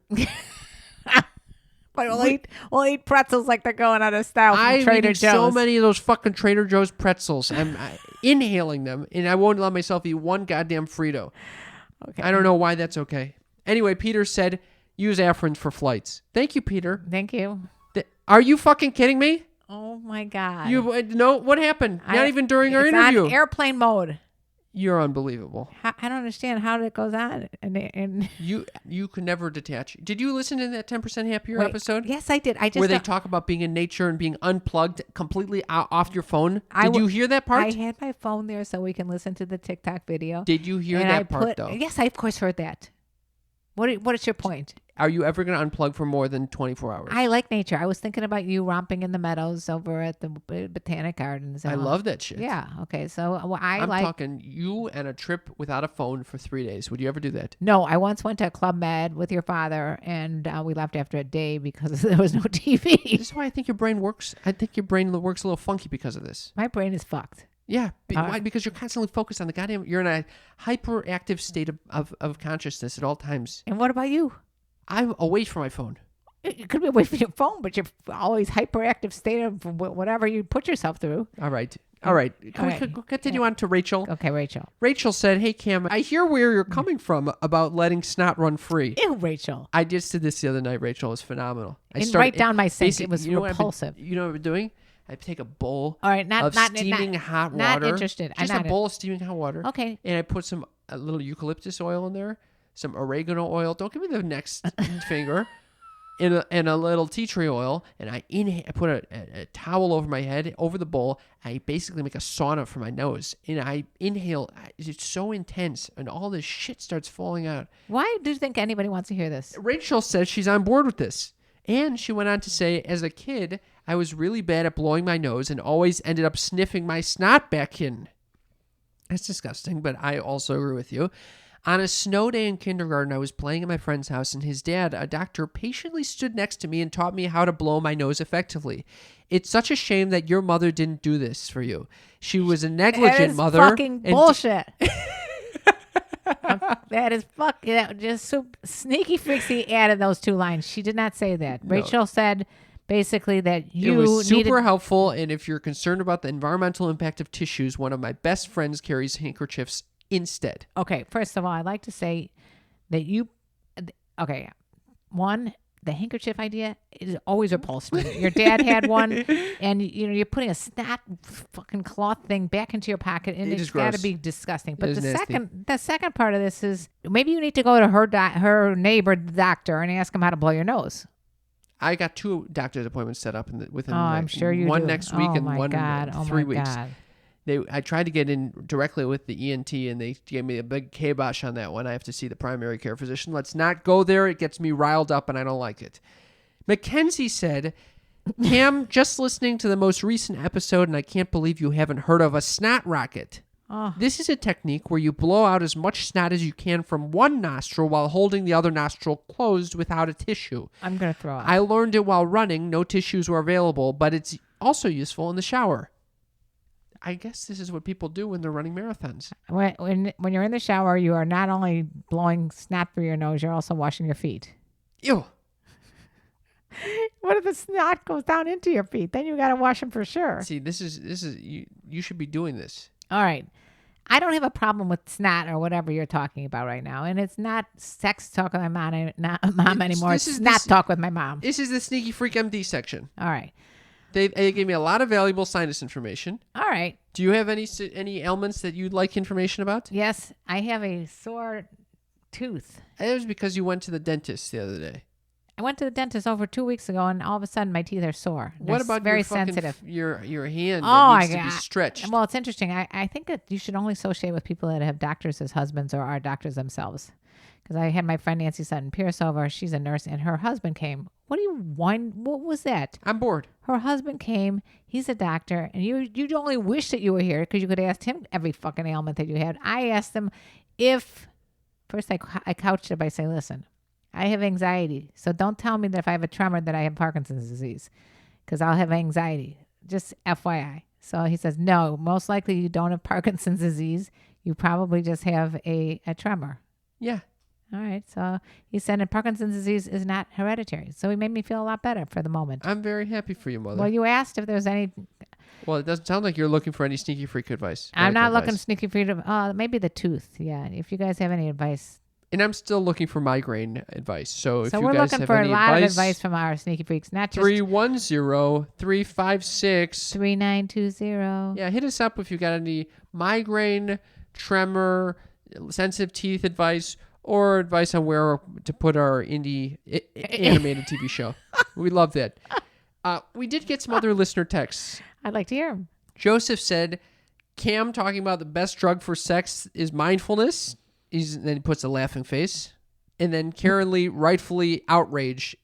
But we'll eat pretzels like they're going out of style from Trader Joe's. so many of those fucking Trader Joe's pretzels. I'm inhaling them, and I won't let myself eat one goddamn Frito. Okay. I don't know why that's okay. Anyway, Peter said, use Afrin for flights. Thank you, Peter. Thank you. Are you fucking kidding me? Oh my God. You no? What happened? Not even during our it's interview. on airplane mode. You're unbelievable. I don't understand how it goes on. And You can never detach. Did you listen to that 10% Happier Wait, episode? Yes, I did. I just where they don't- talk about being in nature and being unplugged completely off your phone. I Did you hear that part? I had my phone there so we can listen to the TikTok video. Did you hear And that I part though? Yes, I of course heard that. What is your point? Are you ever going to unplug for more than 24 hours? I like nature. I was thinking about you romping in the meadows over at the Botanic Gardens. I love that shit. Yeah. Okay. So I'm talking you and a trip without a phone for 3 days. Would you ever do that? No, I once went to Club Med with your father, and we left after a day because there was no TV. This is why I think your brain works. I think your brain works a little funky because of this. My brain is fucked. Yeah. Why? Because you're constantly focused on the goddamn. You're in a hyperactive state of consciousness at all times. And what about you? I'm away from my phone. You could be away from your phone, but you're always hyperactive state of whatever you put yourself through. All right. Can we continue on to Rachel? Okay, Rachel. Rachel said, hey, Cam, I hear where you're coming from about letting snot run free. Ew, Rachel. I just did this the other night, Rachel. It was phenomenal. Right down my sink. It was repulsive. You know what I've been doing? I take a bowl All right, of steaming hot water. Not interested. Just a bowl of steaming hot water. Okay. And I put a little eucalyptus oil in there, some oregano oil. Don't give me the next finger. And a little tea tree oil, and I put a towel over my head, over the bowl. I basically make a sauna for my nose, and I inhale. It's so intense, and all this shit starts falling out. Why do you think anybody wants to hear this? Rachel says she's on board with this. And she went on to say, as a kid, I was really bad at blowing my nose and always ended up sniffing my snot back in. That's disgusting, but I also agree with you. On a snow day in kindergarten, I was playing at my friend's house, and his dad, a doctor, patiently stood next to me and taught me how to blow my nose effectively. It's such a shame that your mother didn't do this for you. She was a negligent That is mother. fucking bullshit. That is just so sneaky freaky added those 2 lines. She did not say that. Rachel said basically that It was super needed. helpful, and if you're concerned about the environmental impact of tissues, one of my best friends carries handkerchiefs instead. Okay, first of all, I'd like to say that okay, one, the handkerchief idea is always repulsed me. Your dad had one, and you're putting a snot fucking cloth thing back into your pocket, and it's got to be disgusting. But the second part of this is maybe you need to go to her neighbor doctor and ask him how to blow your nose. I got 2 doctor's appointments set up within I'm sure you one do. next week and one in 3 weeks. God. I tried to get in directly with the ENT, and they gave me a big kibosh on that one. I have to see the primary care physician. Let's not go there. It gets me riled up, and I don't like it. Mackenzie said, Cam, just listening to the most recent episode, and I can't believe you haven't heard of a snot rocket. Oh. This is a technique where you blow out as much snot as you can from one nostril while holding the other nostril closed without a tissue. I'm going to throw up. I learned it while running. No tissues were available, but it's also useful in the shower. I guess this is what people do when they're running marathons. When you're in the shower, you are not only blowing snot through your nose, you're also washing your feet. Ew. What if the snot goes down into your feet? Then you got to wash them for sure. See, this is you should be doing this. All right. I don't have a problem with snot or whatever you're talking about right now. And it's not sex talk with my mom anymore. It's snot talk with my mom. This is the Sneaky Freak MD section. All right. They gave me a lot of valuable sinus information. All right. Do you have any ailments that you'd like information about? Yes, I have a sore tooth. It was because you went to the dentist the other day. I went to the dentist over 2 weeks ago, and all of a sudden my teeth are sore. What about very your fucking, sensitive? Your hand that needs to be stretched? Well, it's interesting. I think that you should only associate with people that have doctors as husbands or are doctors themselves. Because I had my friend Nancy Sutton Pierce over. She's a nurse, and her husband came. What was that? I'm bored. Her husband came. He's a doctor, and you'd only wish that you were here because you could have asked him every fucking ailment that you had. I asked him if first I couched it by saying, "Listen, I have anxiety, so don't tell me that if I have a tremor that I have Parkinson's disease, because I'll have anxiety. Just FYI." So he says, "No, most likely you don't have Parkinson's disease. You probably just have a tremor." Yeah. All right. So he said, and Parkinson's disease is not hereditary. So he made me feel a lot better for the moment. I'm very happy for you, Mother. Well, you asked if there's any. Well, it doesn't sound like you're looking for any sneaky freak advice. I'm not looking sneaky freak. Maybe the tooth. Yeah. If you guys have any advice. And I'm still looking for migraine advice. So if you we're guys looking have for any a lot advice, of advice from our sneaky freaks, not just 310-356-3920. Yeah, hit us up if you got any migraine, tremor, sensitive teeth advice, or advice on where to put our indie animated TV show. We love that. We did get some other listener texts. I'd like to hear them. Joseph said, Cam talking about the best drug for sex is mindfulness. Then he puts a laughing face. And then Karen Lee, rightfully outraged.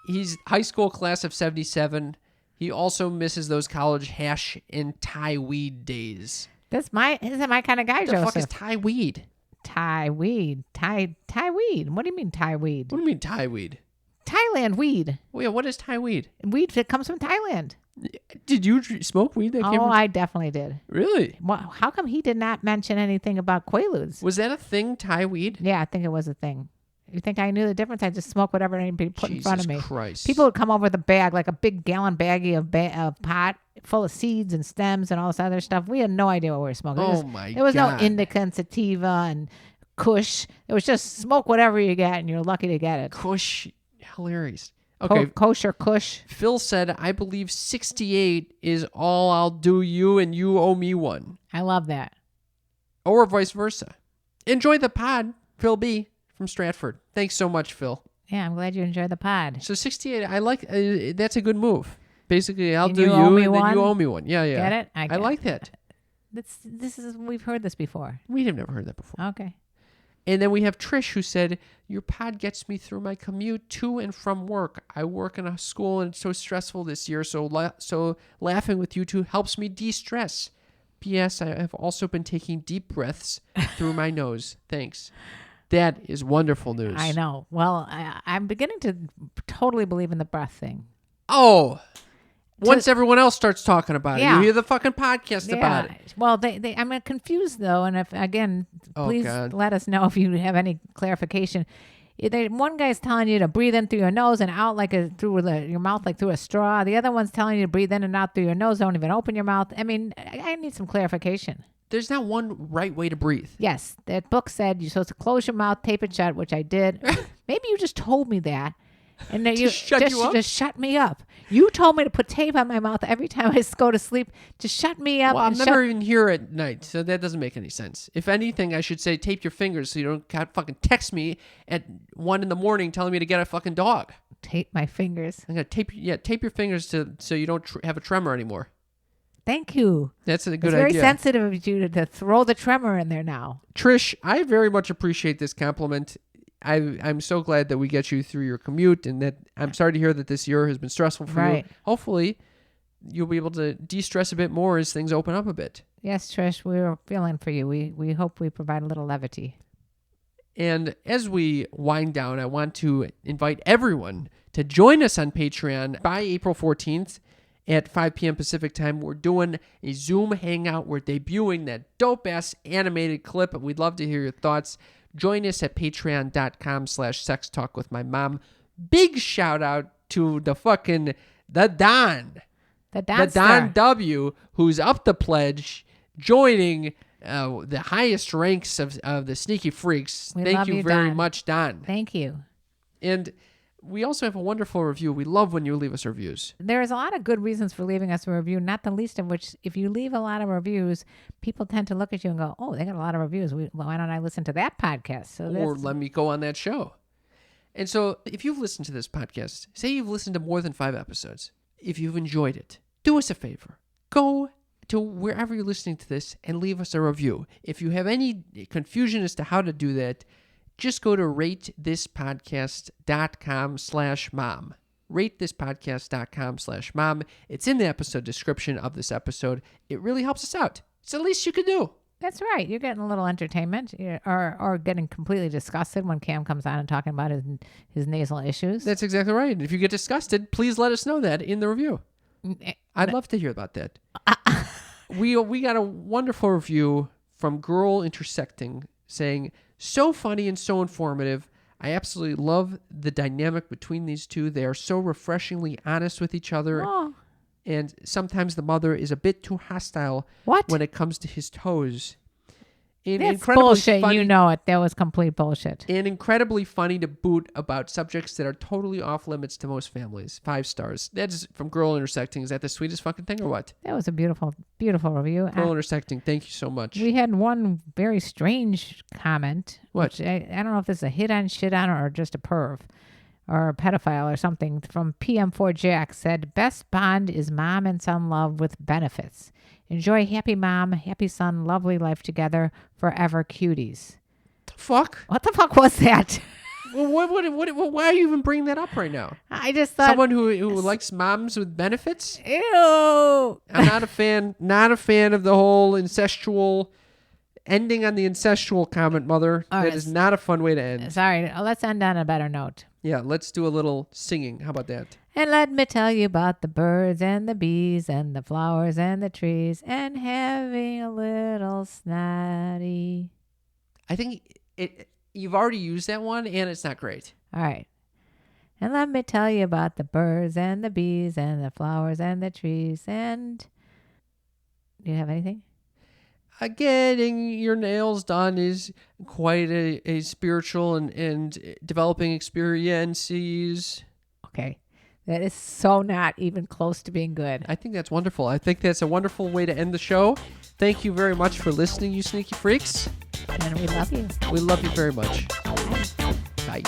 He's high school class of 77. He also misses those college hash and Thai weed days. This is my kind of guy, Joseph. What the fuck is Thai weed? Thai weed. Thai weed. What do you mean Thai weed? What do you mean Thai weed? Thailand weed. Well, yeah, what is Thai weed? Weed that comes from Thailand. Did you smoke weed that came from? I definitely did. Really? Well, how come he did not mention anything about Quaaludes? Was that a thing, Thai weed? Yeah, I think it was a thing. You think I knew the difference? I just smoked whatever anybody put in front of me. Jesus Christ. People would come over with a bag, like a big gallon baggie of pot full of seeds and stems and all this other stuff. We had no idea what we were smoking. There was no indica and sativa and kush. It was just smoke whatever you get, and you're lucky to get it. Kush. Hilarious. Okay. Kosher kush. Phil said, I believe 68 is all I'll do you and you owe me one. I love that. Or vice versa. Enjoy the pod, Phil B. from Stratford. Thanks so much, Phil. Yeah, I'm glad you enjoyed the pod. So 68, I like, that's a good move. Basically, I'll do you you and then one? you owe me one. Yeah, yeah. Get it? I like that. This is we've heard this before. We have never heard that before. Okay. And then we have Trish who said, your pod gets me through my commute to and from work. I work in a school and it's so stressful this year, so laughing with you two helps me de-stress. P.S. I have also been taking deep breaths through my nose. Thanks. That is wonderful news. I know. Well, I'm beginning to totally believe in the breath thing. Oh. Once everyone else starts talking about it, Yeah. you hear the fucking podcast about it. Well, I'm confused though, and if again, Oh, please God. let us know if you have any clarification. One guy's telling you to breathe in through your nose and out through your mouth, like through a straw. The other one's telling you to breathe in and out through your nose. Don't even open your mouth. I mean, I need some clarification. There's not one right way to breathe. Yes, that book said you're supposed to close your mouth, tape it shut, which I did. Maybe you just told me that. And then just shut me up. You told me to put tape on my mouth every time I go to sleep to shut me up. Well, I'm never even here at night, so that doesn't make any sense. If anything, I should say tape your fingers so you don't fucking text me at 1 a.m. telling me to get a fucking dog. Tape my fingers. I'm gonna tape your fingers so you don't have a tremor anymore. Thank you. That's a good It's very idea. sensitive of you to throw the tremor in there now. Trish, I very much appreciate this compliment. I'm so glad that we get you through your commute, and that I'm sorry to hear that this year has been stressful for you. Hopefully, you'll be able to de-stress a bit more as things open up a bit. Yes, Trish, we're feeling for you. We hope we provide a little levity. And as we wind down, I want to invite everyone to join us on Patreon by April 14th at 5 p.m. Pacific time. We're doing a Zoom hangout. We're debuting that dope-ass animated clip, and we'd love to hear your thoughts. Join us at patreon.com/sextalkwithmymom. Big shout out to the Don. The Don W, who's up the pledge, joining the highest ranks of the Sneaky Freaks. We Thank love you you, very Don. much, Don. Thank you. And we also have a wonderful review. We love when you leave us reviews. There is a lot of good reasons for leaving us a review, not the least of which, if you leave a lot of reviews, people tend to look at you and go, oh, they got a lot of reviews. Why don't I listen to that podcast? So Or let me go on that show. And so if you've listened to this podcast, say you've listened to more than 5 episodes, if you've enjoyed it, do us a favor. Go to wherever you're listening to this and leave us a review. If you have any confusion as to how to do that, just go to ratethispodcast.com/mom. ratethispodcast.com/mom. It's in the episode description of this episode. It really helps us out. It's the least you can do. That's right. You're getting a little entertainment, or getting completely disgusted when Cam comes on and talking about his nasal issues. That's exactly right. And if you get disgusted, please let us know that in the review. I'd love to hear about that. We got a wonderful review from Girl Intersecting saying, so funny and so informative. I absolutely love the dynamic between these two. They are so refreshingly honest with each other. Oh. And sometimes the mother is a bit too hostile when it comes to his toes. And That's incredibly bullshit. funny, You know it. That was complete bullshit. and incredibly funny to boot about subjects that are totally off limits to most families. 5 stars. That is from Girl Intersecting. Is that the sweetest fucking thing or what? That was a beautiful, beautiful review. Girl Intersecting, thank you so much. We had one very strange comment. What? Which I don't know if this is a hit on, shit on, or just a perv or a pedophile or something. From PM4 Jack said, best bond is mom and son love with benefits. Enjoy happy mom, happy son, lovely life together, forever cuties. Fuck? What the fuck was that? Well, why are you even bringing that up right now? I just thought, Someone who likes moms with benefits? ew. I'm not a fan. Not a fan of the whole incestual ending on the incestual comment, mother. All That right. is not a fun way to end. Sorry, let's end on a better note. Yeah, let's do a little singing. How about that? And let me tell you about the birds and the bees and the flowers and the trees and having a little snotty. I think you've already used that one, and it's not great. All right. And let me tell you about the birds and the bees and the flowers and the trees and... Do you have anything? Getting your nails done is quite a spiritual and developing experiences. Okay. That is so not even close to being good. I think that's wonderful. I think that's a wonderful way to end the show. Thank you very much for listening, you sneaky freaks. And we love you. We love you very much. Bye.